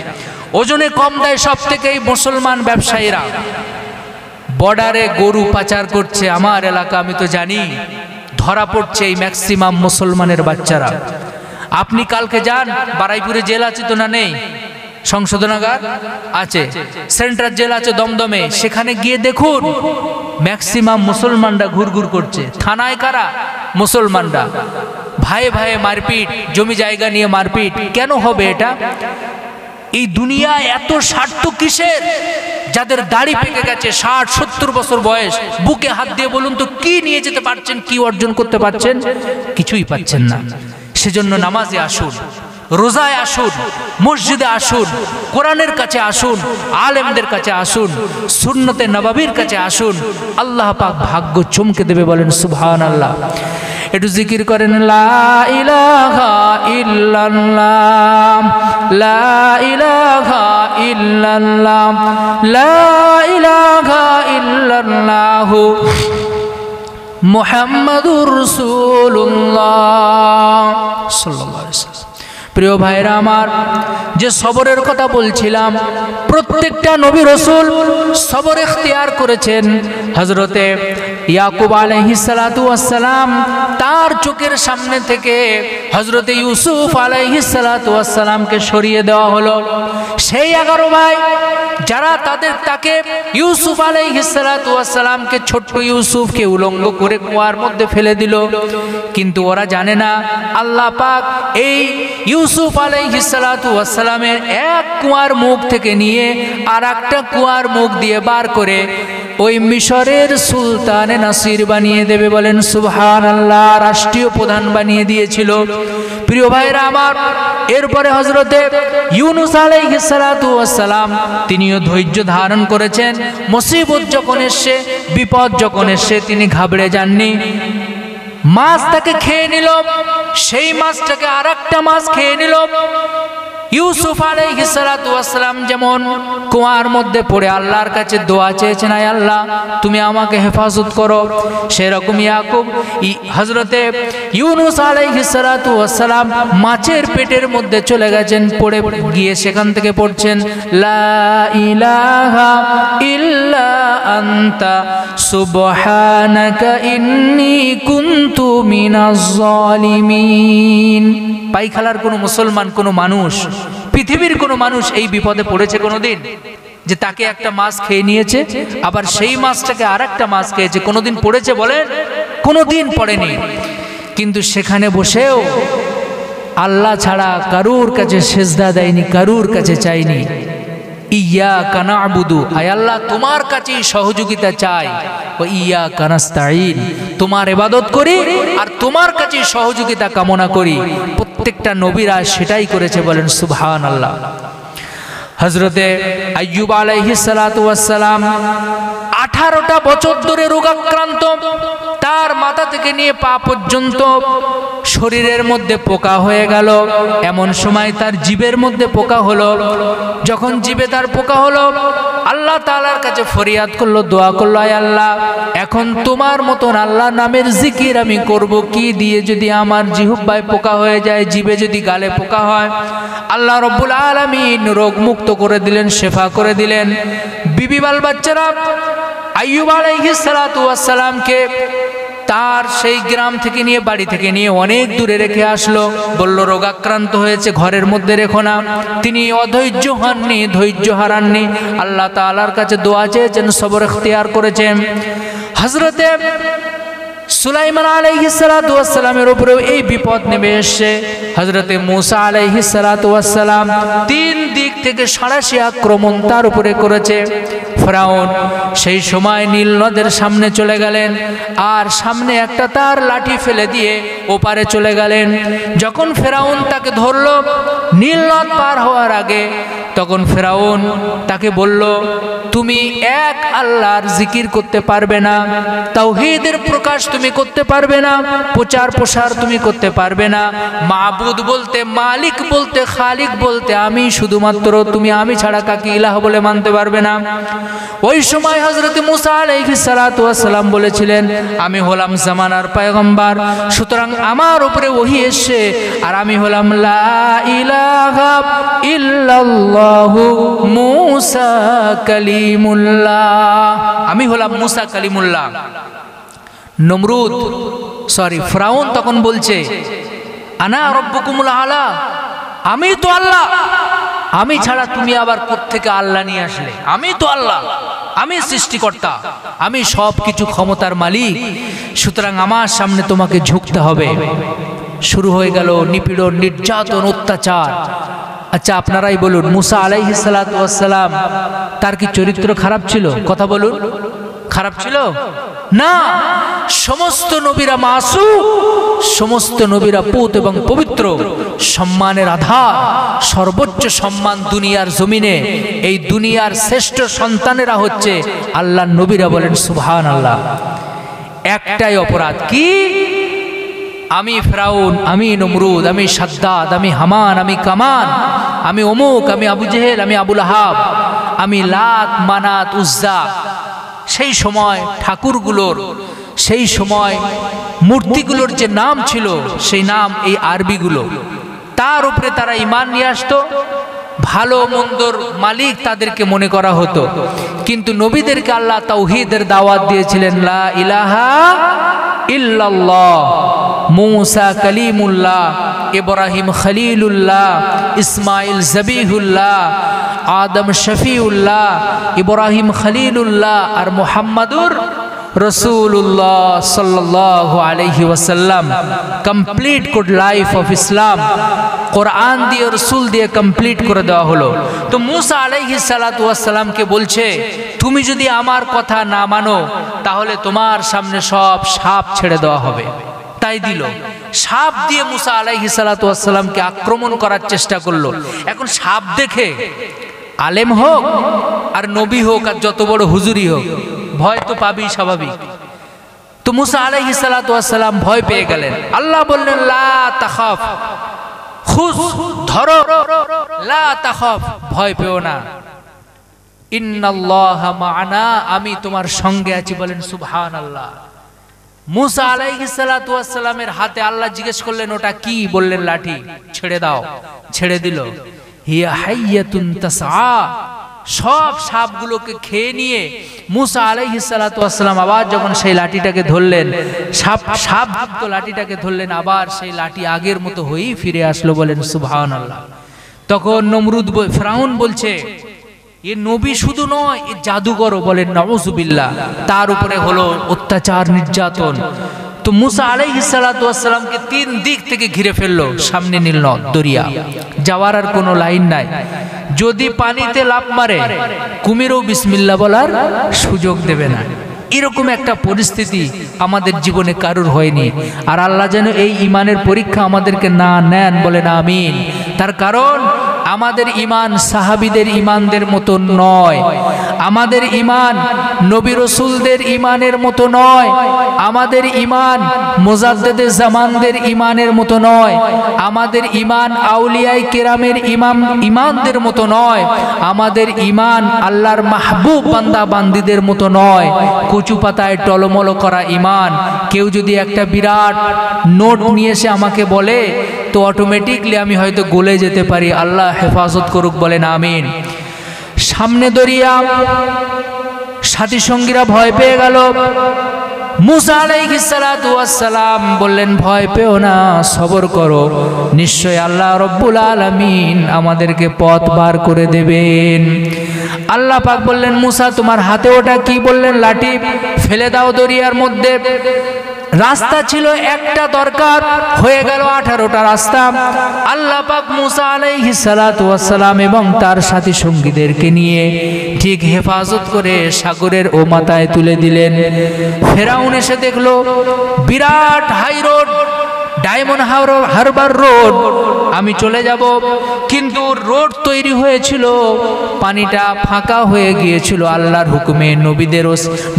ওজনে কম দেয় সব থেকে এই মুসলমান ব্যবসায়ীরা। বর্ডারে গরু পাচার করছে আমার এলাকা, আমি তো জানি, ধরা পড়ছে এই ম্যাক্সিমাম মুসলমানের বাচ্চারা। আপনি কালকে যান, বারাইপুরে জেল আছে তো, না নেই? সংশোধনাগার আছে, সেন্ট্রাল জেল আছে দমদমে, সেখানে গিয়ে দেখুন ম্যাক্সিমাম মুসলমানরা ঘুরঘুর করছে। থানায় কারা? মুসলমানরা। ভাইয়ে ভাইয়ে মারপিট, জমি জায়গা নিয়ে মারপিট। কেন হবে এটা? এই দুনিয়ায় এত স্বার্থ কিসের? যাদের দাড়ি পেকে গেছে 60-70 বছর বয়স, বুকে হাত দিয়ে বলুন তো কি নিয়ে যেতে পারছেন, কি অর্জন করতে পারছেন? কিছুই পাচ্ছেন না। সেজন্য নামাজে আসুন, রোজায় আসুন, মসজিদে আসুন, কোরআনের কাছে আসুন, আলেমদের কাছে আসুন, সুন্নতে নববীর কাছে আসুন। আল্লাহ পাক ভাগ্য চমকে দেবে। বলেন সুবহানাল্লাহ। একটু জিকির করেন, লা ইলাহা ইল্লাল্লাহ, লা ইলাহা ইল্লাল্লাহ, লা ইলাহা ইল্লাল্লাহ, মুহাম্মাদুর রাসূলুল্লাহ সাল্লাল্লাহু আলাইহি ওয়াসাল্লাম। প্রিয় ভাইরা আমার, যে সবরের কথা বলছিলাম, প্রত্যেকটা নবী রাসূল সবর ইখতিয়ার করেছেন। হযরতে ইয়াকুব আলাইহিস সালাতু ওয়াস সালাম, তার চোখের সামনে থেকে হযরতে ইউসুফ আলাইহিস সালাতু ওয়াস সালামকে সরিয়ে দেওয়া হলো। সেই 11 ভাই যারা তাকে ইউসুফ আলাইহিস সালাতু ওয়াস সালামকে, ছোট্ট ইউসুফকে উলঙ্গ করে কুয়ার মধ্যে ফেলে দিল। কিন্তু ওরা জানে না আল্লাহ পাক এই ইউসুফ আলাইহিস সালাতু ওয়াস সালামের এক কুয়ার মুখ থেকে নিয়ে আর একটা কুয়ার মুখ দিয়ে বার করে ওই মিশরের সুলতানে নাসির বানিয়ে দেবে। বলেন সুবহানাল্লাহ। রাষ্ট্রীয় প্রধান বানিয়ে দিয়েছিল। প্রিয় ভাইরা আমার, এরপরে হযরতে ইউনুস আলাইহিস সালাতু ওয়াস সালাম, তিনিও ধৈর্য ধারণ করেছেন। মুসিবত যখন এসে, বিপদ যখন এসে, তিনি ঘাবড়ে যাননি। মাছ তাকে খেয়ে নিল, সেই মাছটাকে আরেকটা মাছ খেয়ে নিল। ইউসুফ আলাইহিস সালাতু ওয়াস সালাম যেমন কুয়ার মধ্যে পড়ে আল্লাহর কাছে দোয়া চেয়েছেন, আয় আল্লাহ তুমি আমাকে হেফাজত করো, সেরকম ইয়াকুব হযরতে ইউনুস আলাইহিস সালাতু ওয়াস সালাম মাছের পেটের মধ্যে চলে গেছেন। পড়ে গিয়ে সেখান থেকে পড়ছেন, লা ইলাহা ইল্লা আনতা সুবহানাকা ইন্নী কুনতু মিনাজ জালিমিন। পাইখালার কোনো মুসলমান, কোনো মানুষ, পৃথিবীর কোনো মানুষ এই বিপদে পড়েছে কোনোদিন? যে তাকে একটা মাছ খেয়ে নিয়েছে, আবার সেই মাছটাকে আর একটা মাছ খেয়েছে, কোনোদিন পড়েছে? বলেন, কোনোদিন পড়েনি। কিন্তু সেখানে বসেও আল্লাহ ছাড়া কারুর কাছে সেজদা দেয়নি, কারুর কাছে চাইনি। ইয়্যাকা না'বুদু, আয় আল্লাহ তোমার কাছেই সহযোগিতা চাই, ওয়া ইয়্যাকা নাস্তাঈন, তোমার ইবাদত করি আর তোমার কাছেই সহযোগিতা কামনা করি। প্রত্যেকটা নবীরা সেটাই করেছে। বলেন সুবহানাল্লাহ। হযরতে আইয়ুব আলাইহিস সালাতু ওয়াস সালাম 18টা বছর ধরে রোগাক্রান্ত, তার মাথা থেকে নিয়ে পা পর্যন্ত শরীরের মধ্যে পোকা হয়ে গেল। এমন সময় তার জিভের মধ্যে পোকা হলো। যখন জিভে তার পোকা হলো, আল্লাহ তাআলার কাছে ফরিয়াদ করলো, দোয়া করলো, আয় আল্লাহ এখন তোমার মতন আল্লাহ নামের জিকির আমি করব কি দিয়ে? যদি আমার জিহ্বায় পোকা হয়ে যায়, জিভে যদি গালে পোকা হয়, আল্লাহ রব্বুল আলামিন রোগ মুক্ত করে দিলেন, শেফা করে দিলেন। বিবি বাল বাচ্চারা আইয়ুব আলাইহিস সালাতু ওয়াস সালামকে তার সেই গ্রাম থেকে নিয়ে, বাড়ি থেকে নিয়ে অনেক দূরে রেখে আসলো। বলল রোগাক্রান্ত হয়েছে, ঘরের মধ্যে রেখো না। তিনি অধৈর্য হননি, ধৈর্য হারাননি। আল্লাহ তাআলার কাছে দোয়া চেয়েছেন, সবর ইখতিয়ার করেছেন। হযরতে সুলাইমান আলাইহিস সালাতু ওয়াস সালামের উপরেও এই বিপদ নেমে এসেছে। হযরতে মূসা আলাইহিস সালাতু ওয়াস সালাম 3 দিক থেকে সাঁড়াশি আক্রমণ তার উপরে করেছে। ফেরাউন সেই সময় নীল নদের সামনে চলে গেলেন, আর সামনে একটা তার লাঠি ফেলে দিয়ে ওপারে চলে গেলেন। যখন ফেরাউন তাকে ধরল নীল নদ পার হওয়ার আগে, তখন ফেরাউন তাকে বলল, তুমি এক আল্লাহর জিকির করতে পারবে না, তাওহীদের প্রকাশ তুমি করতে পারবে না, প্রচার প্রসার তুমি করতে পারবে না, মাবুদ বলতে, মালিক বলতে, খালিক বলতে আমি শুধুমাত্র, তুমি আমি ছাড়া কাকে ইলাহ বলে মানতে পারবে না। ওই সময় হযরত মূসা আলাইহিস সালাতু ওয়াস সালাম বলেছিলেন, আমি হলাম জামানার পয়গম্বর, সুতরাং আমার উপরে ওহী এসেছে, আর আমি হলাম লা ইলাহা ইল্লাল্লাহ আনাল্লাহু মূসা কালিমুল্লাহ, আমি হলাম মূসা কালিমুল্লাহ। নমরুদ ফিরআউন তখন বলছে আনা রাব্বুকুমুল আলা, আমি তো আল্লাহ, আমি ছাড়া তুমি আবার কোত্থেকে আল্লাহ নিয়ে আসলে? আমি তো আল্লাহ, আমি সৃষ্টিকর্তা, আমি সব কিছু ক্ষমতার মালিক, সুতরাং আমার সামনে তোমাকে ঝুঁকতে হবে। শুরু হয়ে গেল নিপীড়ন, নির্যাতন, অত্যাচার। আচ্ছা আপনারাই বলুন, মুসা আলাইহিস সালাতু ওয়াস সালাম তার কি চরিত্র খারাপ ছিল? কথা বলুন, খারাপ ছিল না। সমস্ত নবীরা মাসুম, সমস্ত নবীরা পুত এবং পবিত্র, সম্মানের আধার, সর্বোচ্চ সম্মান দুনিয়ার জমিনে। এই দুনিয়ার শ্রেষ্ঠ সন্তানেরা হচ্ছে আল্লাহর নবীরা। বলেন সুবহানাল্লাহ। একটাই অপরাধ কি? আমি ফিরআউন, আমি নমরুদ, আমি সাদ্দাদ, আমি হামান, আমি কামান, আমি অমুক, আমি আবু জেহেল, আমি আবু লাহাব, আমি লাত, মানাত, উজ্জা। সেই সময় ঠাকুরগুলোর, সেই সময় মূর্তিগুলোর যে নাম ছিল, সেই নাম এই আরবিগুলো। তার উপরে তারা ঈমান নিয়ে আসতো, ভালো মন্দর মালিক তাদেরকে মনে করা হতো। কিন্তু নবীদেরকে আল্লাহ তাওহীদের দাওয়াত দিয়েছিলেন, লা ইলাহা ইল্লাল্লাহ, মূসা কালিমুল্লাহ, ইব্রাহিম খলিলুল্লাহ, ইসমাইল জবিহুল্লাহ, আদম শফিউল্লাহ, ইব্রাহিম খলিলুল্লাহ আর মুহাম্মাদুর রাসূলুল্লাহ সাল্লাল্লাহু আলাইহি ওয়াসাল্লাম। Complete good life of Islam কোরআন দিয়ে, রসুল দিয়ে কমপ্লিট করে দেওয়া হলো। তো মূসা আলাইহিস সালাতু ওয়াস সালামকে বলছে, তুমি যদি আমার কথা না মানো তাহলে তোমার সামনে সব সাপ ছেড়ে দেওয়া হবে। তাই দিল, সাপ দিয়ে মূসা আলাইহিস সালাতু ওয়াস সালামকে আক্রমণ করার চেষ্টা করলো। এখন সাপ দেখে আলেম হোক আর নবী হোক আর যত বড় হুজুরি হোক, ভয় তো পাবেই, স্বাভাবিক। তো মূসা আলাইহিস সালাতু ওয়াস সালাম ভয় পেয়ে গেলেন। আল্লাহ বললেন, লা তাখাফ, খুজ, ধরো, লা তাখাফ, ভয় পেও না, ইন্নাল্লাহা মা'ানা, আমি তোমার সঙ্গে আছি। বলেন সুবহানাল্লাহ। মূসা আলাইহিস সালাতু ওয়াস সালামের হাতে আল্লাহ জিজ্ঞেস করলেন, ওটা কি? বললেন লাঠি। ছেড়ে দাও, ছেড়ে দিল। হিয়া হাইয়াতুন তাসআ, সব সাপগুলোকে খেয়ে নিয়ে মূসা আলাইহিস সালাতু ওয়াস সালাম আবার যখন সেই লাঠিটাকে ধরলেন, সাপ তো লাঠিটাকে ধরলেন, আবার সেই লাঠি আগের মতো হয়েই ফিরে আসলো। বলেন সুবহানাল্লাহ। তখন নমরুদ, ফিরআউন বলছে, এ নবী শুধু নয়, এ জাদুকরও। বলেন নাউজুবিল্লাহ। তার উপরে হলো অত্যাচার, নির্যাতন। তো মূসা আলাইহিস সালাতু ওয়াস সালামকে তিন দিক থেকে ঘিরে ফেললো। সামনে নীল নদ, দরিয়া, যাওয়ার আর কোনো লাইন নাই। যদি পানিতে লাফ মারে, কুমিরও বিসমিল্লাহ বলার সুযোগ দেবে না। এরকম একটা পরিস্থিতি আমাদের জীবনে কারুর হয়নি। আর আল্লাহ যেন এই ইমানের পরীক্ষা আমাদেরকে না নেন। বলেন আমিন। তার কারণ আমাদের ইমান সাহাবীদের ইমানদের মতো নয়, আমাদের ইমান নবী রাসূলদের ইমানের মতো নয়, আমাদের ইমান মুজাদ্দিদে জামানদের ইমানের মতো নয়, আমাদের ইমান আউলিয়ায়ে কেরামের ইমানদের মতো নয়, আমাদের ইমান আল্লাহর মাহবুব বান্দা বান্দীদের মতো নয়। কচু পাতায় টলমল করা ইমান। কেউ যদি একটা বিরাট নোট নিয়ে এসে আমাকে বলে, তো অটোমেটিকলি আমি হয়তো গলে যেতে পারি। আল্লাহ হেফাজত করুক। বলেন আমিন। সামনে দরিয়া, সাথী সঙ্গীরা ভয় পেয়ে গেল। মূসা আলাইহিস সালাতু ওয়াস সালাম বললেন, ভয় পেও না, সবর করো, নিশ্চয় আল্লাহ রব্বুল আলামিন আমাদেরকে পথ বার করে দেবেন। আল্লাহ পাক বললেন, মূসা তোমার হাতে ওটা কি? বললেন লাঠি। ফেলে দাও দরিয়ার মধ্যে। রাস্তা ছিল একটা, দরকার হয়ে গেল 18টা রাস্তা। আল্লাহ পাক মূসা আলাইহিস সালাতু ওয়াস সালাম এবং তার সাথী সঙ্গীদেরকে নিয়ে ঠিক হেফাজত করে সাগরের ও মাথায় তুলে দিলেন। ফেরাউন এসে দেখলো বিরাট high road, Diamond Harbour road, আমি চলে যাব। কিন্তু রোড তৈরি হয়েছিল, পানিটা ফাঁকা হয়ে গিয়েছিল আল্লাহর হুকুমে।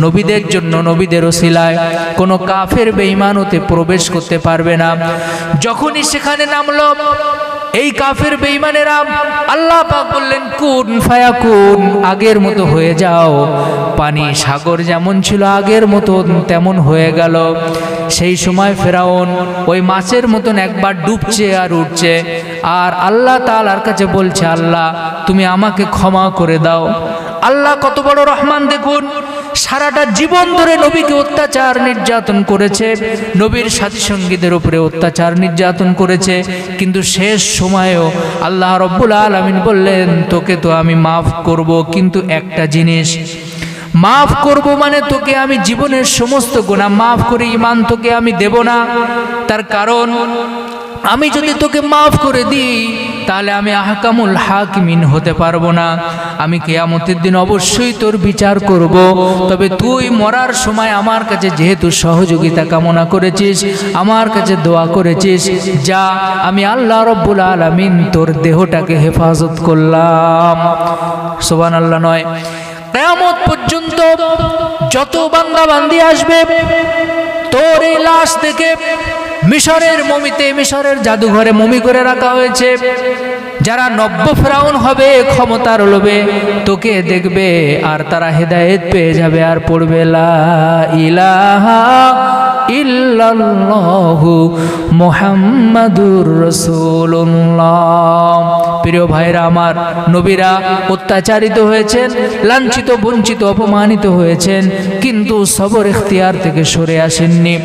নবীদের জন্য, নবীদের ওসিলায় কোনো কাফের বেঈমান ওতে প্রবেশ করতে পারবে না। যখনই সেখানে নামলো এই কাফের বেঈমানেরা, আল্লাহ পাক বললেন কুন ফায়াকুন, আগের মতো হয়ে যাও। পানি সাগর যেমন ছিল আগের মতন তেমন হয়ে গেল। সেই সময় ফেরাউন ওই মাছের মতন একবার ডুবছে আর উঠছে, আর আল্লাহ তাআলার কাছে বলছে, আল্লাহ তুমি আমাকে ক্ষমা করে দাও। আল্লাহ কত বড় রহমান দেখুন, সারাটা জীবন ধরে নবীকে অত্যাচার নির্যাতন করেছে, নবীর সাথী সঙ্গীদের উপরে অত্যাচার নির্যাতন করেছে, কিন্তু শেষ সময়েও আল্লাহ রব্বুল আলামিন বললেন, তোকে তো আমি মাফ করব, কিন্তু একটা জিনিস, মাফ করব মানে তোকে আমি জীবনের সমস্ত গুনাহ মাফ করে ঈমান তোকে আমি দেব না। তার কারণ আমি যদি তোকে মাফ করে দিই তাহলে আমি আহকামুল হাকিমিন হতে পারবো না, আমি কিয়ামতের দিন অবশ্যই তোর বিচার করব। তবে তুই মরার সময় আমার কাছে যেহেতু সহযোগিতা কামনা করেছিস, আমার কাছে দোয়া করেছিস, যা আমি আল্লাহ রব্বুল আলামিন তোর দেহটাকে হেফাজত করলাম। সুবহানাল্লাহ নয়, কিয়ামত পর্যন্ত যত বান্দা বান্দি আসবে তোর এই লাশ থেকে মিশরের মমিতে, মিশরের জাদুঘরে মমি করে রাখা হয়েছে, যারা নব্য ফেরাউন হবে ক্ষমতার লোভে তোকে দেখবে আর তারা হেদায়েত পেয়ে যাবে আর পড়বে লা ইলাহা ইল্লাল্লাহু মুহাম্মাদুর রাসূলুল্লাহ। প্রিয় ভাইরা আমার, নবীরা অত্যাচারিত হয়েছেন, লাঞ্ছিত, বঞ্চিত, অপমানিত হয়েছেন, কিন্তু সবর ইখতিয়ার থেকে সরে আসেননি।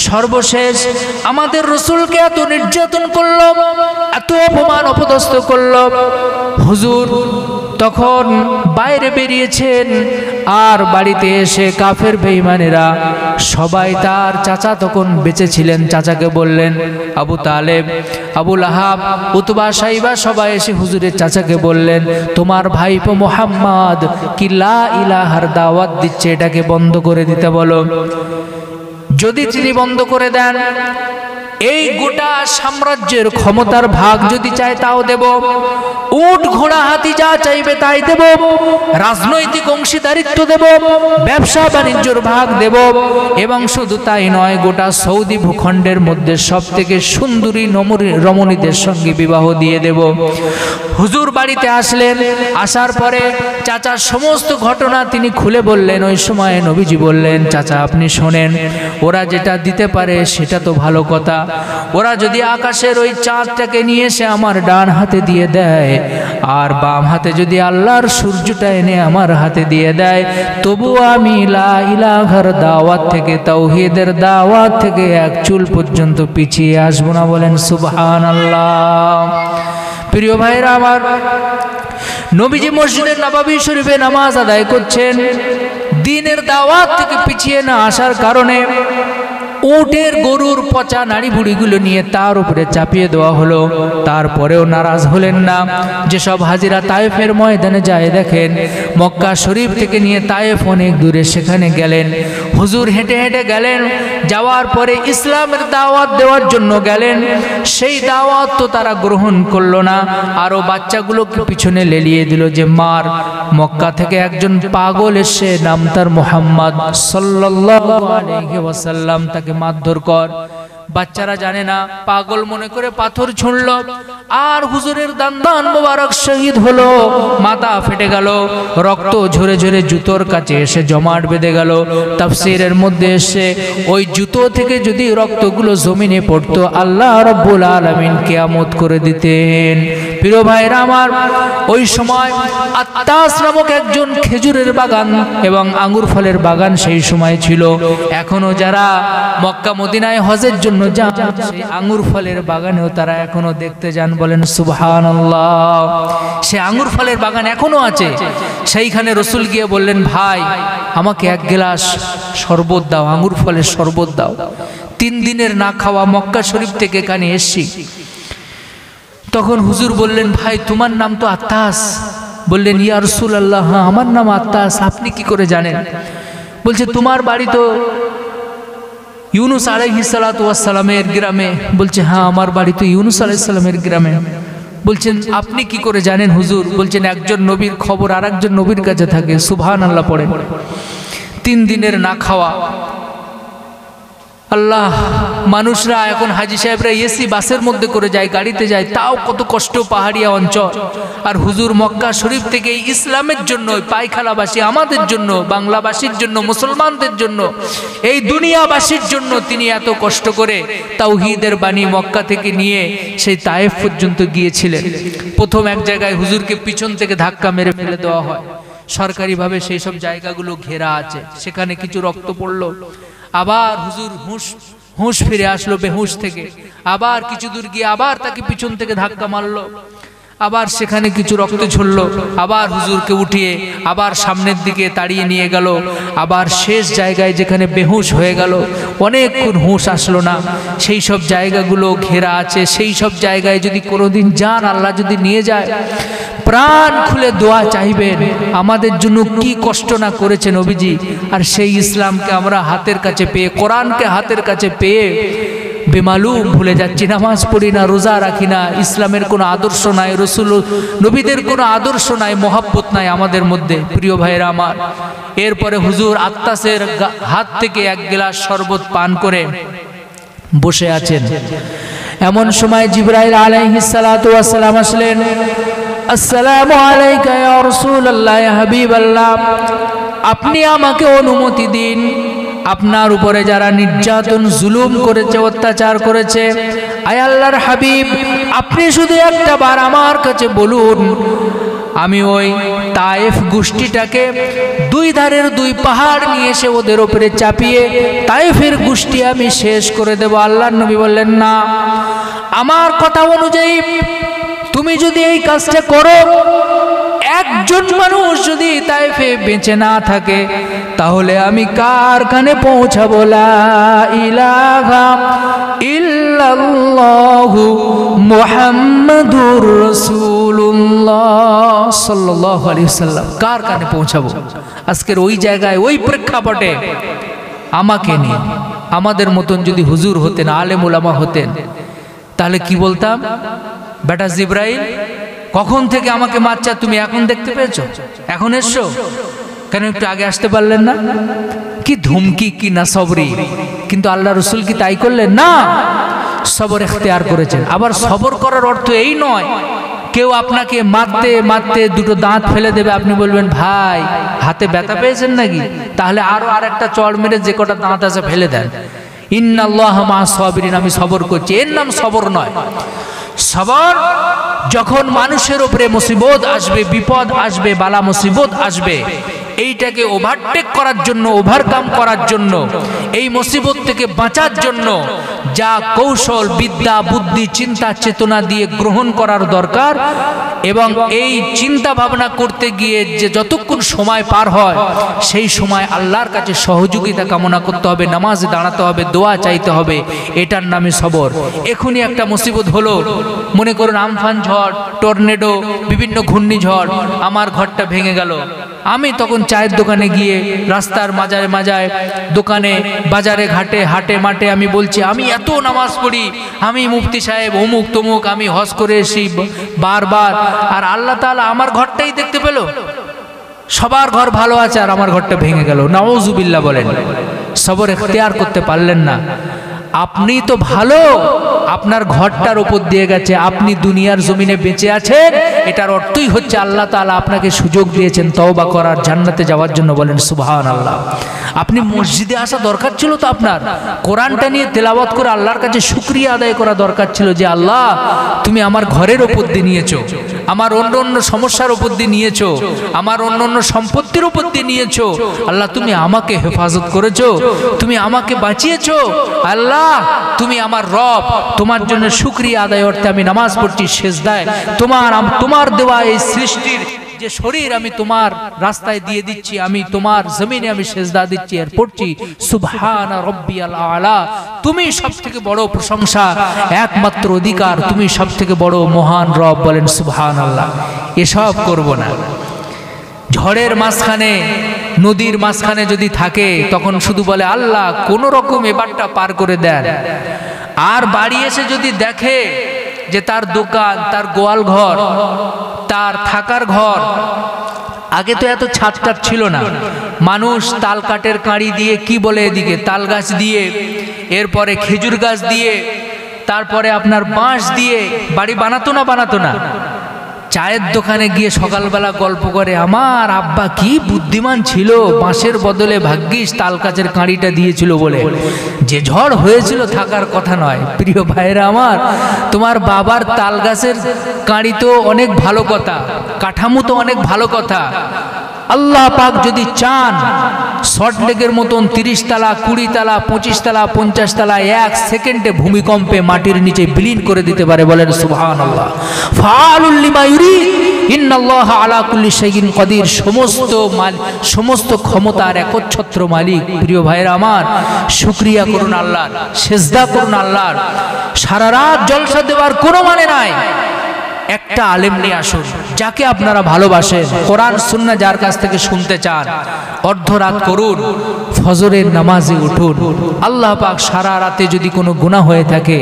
সর্বশেষ আমাদের রাসূলকে এত নির্যাতন করল, এত অপমান অপদস্থ করল, হুজুর তখন বাইরে বেরিয়েছেন, আর বাড়িতে এসে কাফের বেঈমানেরা সবাই, তার চাচা তখন বেঁচে ছিলেন, চাচাকে বললেন, আবু তালেব, আবু লাহাব, উতবা, সাইবা সবাই এসে হুজুরের চাচাকে বললেন, তোমার ভাইপো মুহাম্মদ কি লা ইলাহার দাওয়াত দিচ্ছে, এটাকে বন্ধ করে দিতে বলো। যদি তিনি বন্ধ করে দেন এই গোটা সাম্রাজ্যের ক্ষমতার ভাগ যদি চায় তাও দেব, উট ঘোড়া হাতি যা চাইবে তাই দেব, রাজনৈতিক অংশীদারিত্ব দেব, ব্যবসা বাণিজ্যর ভাগ দেব, এবং শুধু তাই নয়, গোটা সৌদি ভূখণ্ডের মধ্যে সবথেকে সুন্দরী রমণীদের সঙ্গে বিবাহ দিয়ে দেব। হুজুর বাড়িতে আসলেন, আসার পরে চাচার সমস্ত ঘটনা তিনি খুলে বললেন। ওই সময় নবীজি বললেন, চাচা আপনি শোনেন, ওরা যেটা দিতে পারে সেটা তো ভালো কথা, ওরা যদি আকাশের ওই চাঁদটাকে নিয়ে এসে আমার ডান হাতে দিয়ে দেয়, আর বাম হাতে যদি আল্লাহর সূর্যটা এনে আমার হাতে দিয়ে দেয়, তবু আমি লা ইলাহার দাওয়াত থেকে, তাওহীদের দাওয়াত থেকে এক চুল পর্যন্ত পিছিয়ে আসবো না। বলেন সুবহানাল্লাহ। প্রিয় ভাইরা আমার, নবীজি মসজিদের নববী শরীফে নামাজ আদায় করছেন, দ্বীনের দাওয়াত থেকে পিছিয়ে না আসার কারণে উটের গরুর পচা নাড়ি বুড়িগুলো নিয়ে তার উপরে চাপিয়ে দেওয়া হলো। তারপরেও নারাজ হলেন না। যেসব হাজিরা তায়েফের ময়দানে যায়, দেখেন মক্কা শরীফ থেকে নিয়ে তায়েফ অনেক দূরে, সেখানে গেলেন, হুজুর হেঁটে হেঁটে গেলেন, যাওয়ার পরে ইসলামের দাওয়াত দেওয়ার জন্য গেলেন, সেই দাওয়াত তো তারা গ্রহণ করলো না, আরও বাচ্চাগুলোকে পিছনে লেলিয়ে দিল যে মার, মক্কা থেকে একজন পাগল এসে, নাম তার মুহাম্মদ সাল্লাল্লাহু আলাইহি ওয়াসাল্লাম, তাকে মারধর কর। বাচ্চারা জানে না, পাগল মনে করে পাথর ছুঁড়ল, আর হুজুরের দান্দান মোবারক শহীদ হলো, মাথা ফেটে গেল, রক্ত ঝরে ঝরে জুতোর কাছে এসে জমাট বেঁধে গেল। তাফসীরের মধ্যে এসে ওই জুতো থেকে যদি রক্তগুলো জমিনে পড়তো, আল্লাহ রাব্বুল আলামিন কিয়ামত করে দিতেন। প্রিয় ভাইরা আমার, ওই সময় আত্তাস নামক একজন খেজুরের বাগান এবং আঙ্গুর ফলের বাগান সেই সময় ছিল। এখনো যারা মক্কা মদিনায় হজের জন্য যান, সেই আঙ্গুর ফলের বাগানেও তারা এখনো দেখতে যান। বলেন সুবহানাল্লাহ। সে আঙ্গুর ফলের বাগান এখনো আছে। সেইখানে রসুল গিয়ে বললেন, ভাই আমাকে এক গ্লাস শরবত দাও, আঙ্গুর ফলের শরবত দাও। 3 দিনের না খাওয়া মক্কা শরীফ থেকে এখানে এসছি। তখন হুজুর বললেন, ভাই তোমার নাম তো আত্তাস। বললেন, ইয়া রাসূলুল্লাহ, হ্যাঁ আমার নাম আত্তাস, আপনি কি করে জানেন? বলছে, তোমার বাড়ি তো ইউনুস আলাইহিস সালাতু ওয়াস সালামের গ্রামে। বলছে, হ্যাঁ আমার বাড়ি তো ইউনুস আলাইহিস সালামের গ্রামে। বলছেন, আপনি কি করে জানেন হুজুর? বলছেন, একজন নবীর খবর আর একজন নবীর কাছে থাকে। সুবহানাল্লাহ পড়েন। 3 দিনের না খাওয়া আল্লাহ, মানুষরা এখন হাজি সাহেবরা এসি বাসের মধ্যে করে যায়, গাড়িতে যায়, তাও কত কষ্ট, পাহাড়িয়া অঞ্চল। আর হুজুর মক্কা শরীফ থেকে ইসলামের জন্য, পায়খানাবাসী আমাদের জন্য, বাংলাবাসীর জন্য, মুসলমানদের জন্য, এই দুনিয়াবাসীর জন্য তিনি এত কষ্ট করে তাওহীদের বাণী মক্কা থেকে নিয়ে সেই তায়েফ পর্যন্ত গিয়েছিলেন। প্রথম এক জায়গায় হুজুরকে পিছন থেকে ধাক্কা মেরে ফেলে দেওয়া হয়, সরকারিভাবে সেই সব জায়গাগুলো ঘেরা আছে, সেখানে কিছু রক্ত পড়লো। আবার হুজুর হুঁশ ফিরে আসলো বেহুশ থেকে, আবার কিছু দূর গিয়ে আবার তাকে পিছন থেকে ধাক্কা মারলো, আবার সেখানে কিছু রক্ত ঝরলো, আবার হুজুরকে উঠিয়ে আবার সামনের দিকে তাড়িয়ে নিয়ে গেল, আবার শেষ জায়গায় যেখানে বেহুশ হয়ে গেল, অনেকক্ষণ হুঁশ আসলো না, সেই সব জায়গাগুলো ঘেরা আছে। সেই সব জায়গায় যদি কোনোদিন যান, আল্লাহ যদি নিয়ে যায়, প্রাণ খুলে দোয়া চাইবেন, আমাদের জন্য কি কষ্ট না করেছেন নবীজি। আর সেই ইসলামকে আমরা হাতের কাছে পেয়ে, কোরআনকে হাতের কাছে পেয়ে বেমালুম ভুলে যাচ্ছি, নামাজ পড়ি না, রোজা রাখি না, ইসলামের কোনো আদর্শ নাই, রসুল নবীদের কোনো আদর্শ নাই, মহাব্বত নাই আমাদের মধ্যে। প্রিয় ভাইরা আমার, এরপরে হুজুর আত্তাসের হাত থেকে এক গ্লাস শরবত পান করে বসে আছেন। এমন সময় জিবরাইল আলাইহিস সালাতু ওয়াস সালাম আসলেন। আসসালামু আলাইকা ইয়া রাসূলুল্লাহ, ইয়া হাবিবাল্লাহ, আপনি আমাকে অনুমতি দিন, আপনার উপরে যারা নির্যাতন জুলুম করেছে, অত্যাচার করেছে, আয় আল্লাহর হাবিব, আপনি শুধু একটা বার আমার কাছে বলুন, আমি ওই তায়েফ গোষ্ঠীটাকে দুই ধারের দুই পাহাড় নিয়ে এসে ওদের উপরে চাপিয়ে তায়েফের গোষ্ঠী আমি শেষ করে দেব। আল্লাহর নবী বললেন, না, আমার কথা অনুযায়ী তুমি যদি এই কাজটা করো, একজন মানুষ যদি তায়েফে বেঁচে না থাকে, তাহলে আমি কার কানে পৌঁছাবো? লা ইলাহা ইল্লাল্লাহু মুহাম্মাদুর রাসূলুল্লাহ সাল্লাল্লাহু আলাইহি ওয়াসাল্লাম, কার কানে পৌঁছাবো? আজকের ওই জায়গায়, ওই প্রেক্ষাপটে আমাকে নিয়ে, আমাদের মতন যদি হুজুর হতেন, আলেম ওলামা হতেন, তাহলে কি বলতাম? বেটা জিবরাইল, কখন থেকে আমাকে মারছা, তুমি এখন দেখতে পেয়েছো, এখন এসছো, কেন একটু আগে আসতে পারলেন না? কি ধুমকি, কি না সবরি। কিন্তু আল্লাহ রসুল কি তাই করলেন? না, সবর ইখতিয়ার করেছেন। আবার সবর করার অর্থ এই নয় কেউ আপনাকে মারতে মারতে দুটো দাঁত ফেলে দেবে, আপনি বলবেন ভাই হাতে ব্যথা পেয়েছেন নাকি, তাহলে আর একটা চড় মেরে যে কটা দাঁত আছে ফেলে দেন। ইন্নাল্লাহা মা'আস সাবিরিন, আমি সবর করছি, এর নাম সবর নয়। সবর যখন মানুষের উপরে মুসিবত আসবে, বিপদ আসবে, বালা মুসিবত আসবে, এইটাকে ওভারটেক করার জন্য, ওভারকাম করার জন্য, এই মুসিবত থেকে বাঁচার জন্য যা কৌশল, বিদ্যা, বুদ্ধি, চিন্তা, চেতনা দিয়ে গ্রহণ করার দরকার, এবং এই চিন্তা ভাবনা করতে গিয়ে যে যতক্ষণ সময় পার হয়, সেই সময় আল্লাহর কাছে সহযোগিতা কামনা করতে হবে, নামাজে দাঁড়াতে হবে, দোয়া চাইতে হবে, এটার নামে সবর। এখনই একটা মুসিবত হলো, মনে করুন আমফান ঝড়, টর্নেডো, বিভিন্ন ঘূর্ণিঝড়, আমার ঘরটা ভেঙে গেল, আমি তখন চায়ের দোকানে গিয়ে, রাস্তার মাজায় মাজায়, দোকানে, বাজারে, ঘাটে, হাটে মাঠে আমি বলছি, আমি এত নামাজ পড়ি, আমি মুফতি সাহেব অমুক তমুক, আমি হজ করে এসি বারবার, আর আল্লাহ তাআলা আমার ঘরটাই দেখতে পেল, সবার ঘর ভালো আছে আর আমার ঘরটা ভেঙে গেল। নাউজুবিল্লাহ বলেন। সবর ইখতিয়ার করতে পারলেন না। আপনি তো ভালো, আপনার ঘরটার উপর দিয়ে গেছে, আপনি দুনিয়ার জমিনে বেঁচে আছেন, এটার অর্থই হচ্ছে আল্লাহ তাআলা আপনাকে সুযোগ দিয়েছেন তওবা করার, জান্নাতে যাওয়ার জন্য। বলেন সুবহানাল্লাহ। আপনি মসজিদে আসা দরকার ছিল তো, আপনার কোরআনটা নিয়ে তেলাওয়াত করে আল্লাহর কাছে শুকরিয়া আদায় করা দরকার ছিল যে আল্লাহ তুমি আমার ঘরের উপর দিয়ে নিয়েছো, আমার অন্য অন্য সমস্যার উপর দিয়ে নিয়েছো, আমার অন্য অন্য সম্পত্তির উপর দিয়ে নিয়েছো, আল্লাহ তুমি আমাকে হেফাজত করেছো, তুমি আমাকে বাঁচিয়েছো, আল্লাহ তুমি আমার রব, তোমার জন্য শুকরিয়া আদায় অর্থে আমি নামাজ পড়ছি সিজদায়, তোমার দেওয়া এই সৃষ্টির যে শরীর আমি তোমার রাস্তায় দিয়ে দিচ্ছি, আমি তোমার জমিনে আমি সিজদা দিচ্ছি, আর পড়ছি সুবহান রাব্বিয়াল আলা, তুমি সবথেকে বড় প্রশংসা, একমাত্র অধিকার, তুমি সবথেকে বড় মহান রব। বলেন সুবহানাল্লাহ। এসব করব না। ঝড়ের মাঝখানে, নদীর মাঝখানে যদি থাকে, তখন শুধু বলে আল্লাহ কোন রকম এবারটা পার করে দেন। আর বাড়ি এসে যদি দেখে যে তার দোকান, তার গোয়াল ঘর, তার থাকার ঘর, আগে তো এত ছাদ ছিল না, মানুষ তাল কাঠের কাঁড়ি দিয়ে, কি বলে এদিকে, তাল গাছ দিয়ে, এরপরে খেজুর গাছ দিয়ে, তারপরে আপনার বাঁশ দিয়ে বাড়ি বানাতো না। চায়ের দোকানে গিয়ে সকালবেলা গল্প করে, আমার আব্বা কি বুদ্ধিমান ছিল, বাঁশের বদলে ভাগ্যিস তাল গাছের কাঁড়িটা দিয়েছিল বলে, যে ঝড় হয়েছিল থাকার কথা নয়। প্রিয় ভাইরা আমার, তোমার বাবার তাল গাছের কাঁড়ি তো অনেক ভালো কথা, কাঠামো তো অনেক ভালো কথা। আল্লাহ পাক যদি চান সল্টলেকের মতন 30 তালা, 20 তালা, 25 তালা, 50 তালা 1 সেকেন্ডে ভূমিকম্পে মাটির নিচে বিলীন করে দিতে পারে। বলেন সুবহানাল্লাহ। ফাআলুল লিমা ইউরিদ ইন্নাল্লাহা আলা কুল্লি শাইইন কাদির। সমস্ত ক্ষমতার একচ্ছত্র মালিক। প্রিয় ভাইরা আমার, শুকরিয়া করুন আল্লাহর, সেজদা করুন আল্লাহর। সারা রাত জলসা দেওয়ার কোনো মানে নাই। একটা আলেম নিয়ে আসুন যাকে আপনারা ভালোবাসেন, কোরআন সুন্নাহ যার কাছ থেকে শুনতে চান, অর্ধরাত করুন, ফজরের নামাজে উঠুন। আল্লাহ পাক সারা রাতে যদি কোনো গুনাহ হয়ে থাকে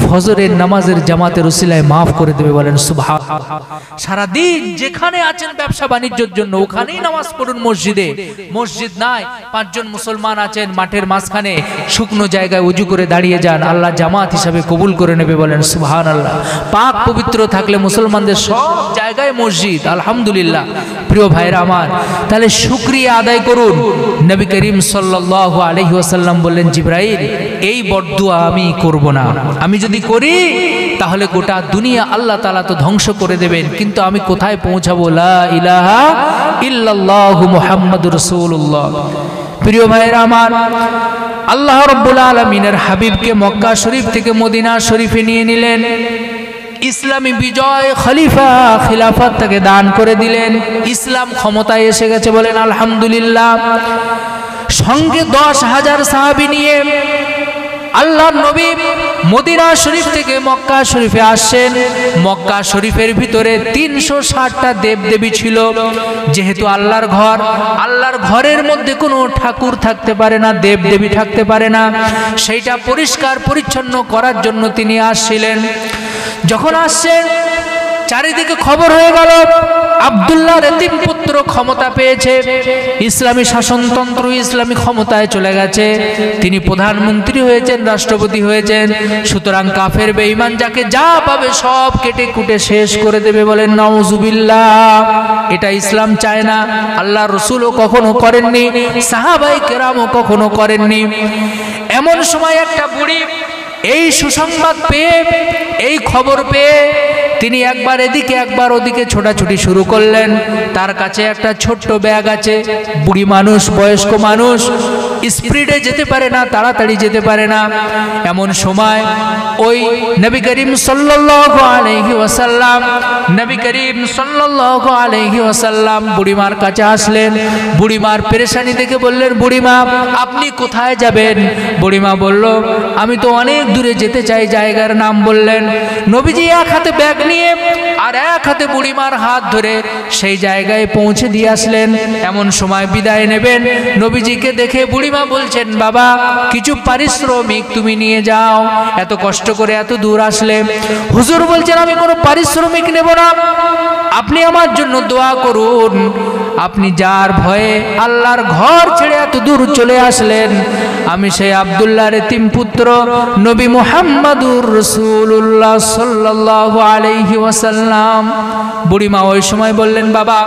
ফজরের নামাজের জামাতের উসিলায় মাফ করে দেবে। বলেন সুবহানাল্লাহ। সারা দিন যেখানে আছেন ব্যবসা বাণিজ্যের জন্য ওখানেই নামাজ পড়ুন মসজিদে। মসজিদ নাই, 5 জন মুসলমান আছেন মাঠের মাঝখানে শুকনো জায়গায় উজু করে দাঁড়িয়ে যান, আল্লাহ জামাত হিসাবে কবুল করে নেবে। বলেন সুবহানাল্লাহ। পাক পবিত্র থাকলে মুসলমানদের সব জায়গায় মসজিদ, আলহামদুলিল্লাহ। প্রিয় ভাইরা আমার, তাহলে শুকরিয়া আদায় করুন। নবী করিম সাল্লাল্লাহু আলাইহি ওয়াসাল্লাম বললেন, জিবরাইল এই বদদুয়া আমি করব না, আমি যদি করি তাহলে গোটা দুনিয়া আল্লাহ তাআলা তো ধ্বংস করে দেবেন, কিন্তু আমি কোথায় পৌঁছাবো? লা ইলাহা ইল্লাল্লাহু মুহাম্মাদুর রাসূলুল্লাহ। প্রিয় ভাইরা আমার, আল্লাহ রাব্বুল আলামিনের হাবিবকে মক্কা শরীফ থেকে মদিনা শরীফে নিয়ে নিলেন। ইসলামী বিজয়, খলিফা, খিলাফত তাকে দান করে দিলেন। ইসলাম ক্ষমতায় এসে গেছে। বলেন আলহামদুলিল্লাহ। সঙ্গে 10,000 সাহাবী নিয়ে আল্লাহর নবী মদিনা শরীফ থেকে মক্কা শরীফে আসছেন। মক্কা শরীফের ভিতরে 360টা দেবদেবী ছিল। যেহেতু আল্লাহর ঘর, আল্লাহর ঘরের মধ্যে কোনো ঠাকুর থাকতে পারে না, দেবদেবী থাকতে পারে না, সেইটা পরিষ্কার পরিচ্ছন্ন করার জন্য তিনি আসছিলেন। যখন আসছেন চারিদিকে খবর হয়ে গেল আব্দুল্লাহ এতিম পুত্র ক্ষমতা পেয়েছে, ইসলামী শাসনতন্ত্র, ইসলামী ক্ষমতায় চলে গেছে, তিনি প্রধানমন্ত্রী হয়েছেন, রাষ্ট্রপতি হয়েছেন। সুতরাং কাফের বেঈমান যাকে যা পাবে সব কেটে কুটে শেষ করে দেবে। বলেন নাউজুবিল্লাহ। এটা ইসলাম চায় না, আল্লাহ রসুলও কখনো করেননি, সাহাবায়ে কেরামও কখনো করেননি। এমন সময় একটা বুড়ি এই সুসংবাদ পেয়ে, এই খবর পেয়ে তিনি একবার এদিকে একবার ওদিকে ছোটাছুটি শুরু করলেন। তার কাছে একটা ছোট্ট ব্যাগ আছে। বুড়ি মানুষ, বয়স্ক মানুষ, স্পিডে যেতে পারে না, তাড়াতাড়ি যেতে পারে না। এমন সময় ওই নবী করিম সাল্লাল্লাহু আলাইহি ওয়াসাল্লাম, নবী করিম সাল্লাল্লাহু আলাইহি ওয়াসাল্লাম বুড়িমার কাছে আসলেন। বুড়িমার পেরেশানি দেখে বললেন, বুড়িমা আপনি কোথায় যাবেন? বুড়িমা বলল, আমি তো অনেক দূরে যেতে চাই। জায়গার নাম বললেন। নবীজি এক হাতে ব্যাগ নিয়ে আর এক হাতে বুড়িমার হাত ধরে সেই জায়গায় পৌঁছে দিয়ে আসলেন। এমন সময় বিদায় নেবেন, নবীজিকে দেখে বুড়িমা বলছেন, বাবা কিছু পারিশ্রমিক তুমি নিয়ে যাও, এত কষ্ট করে এত দূর আসলে। হুজুর বলছেন, আমি কোনো পারিশ্রমিক নেব না, আপনি আমার জন্য দোয়া করুন। আপনি যার ভয়ে আল্লাহর ঘর ছেড়ে এত দূর চলে আসলেন, আমি সেই আব্দুল্লাহর এতিম পুত্র নবী মুহাম্মাদুর রাসূলুল্লাহ সাল্লাল্লাহু আলাইহি ওয়াসাল্লাম। বুড়িমা ওই সময় বললেন, বাবা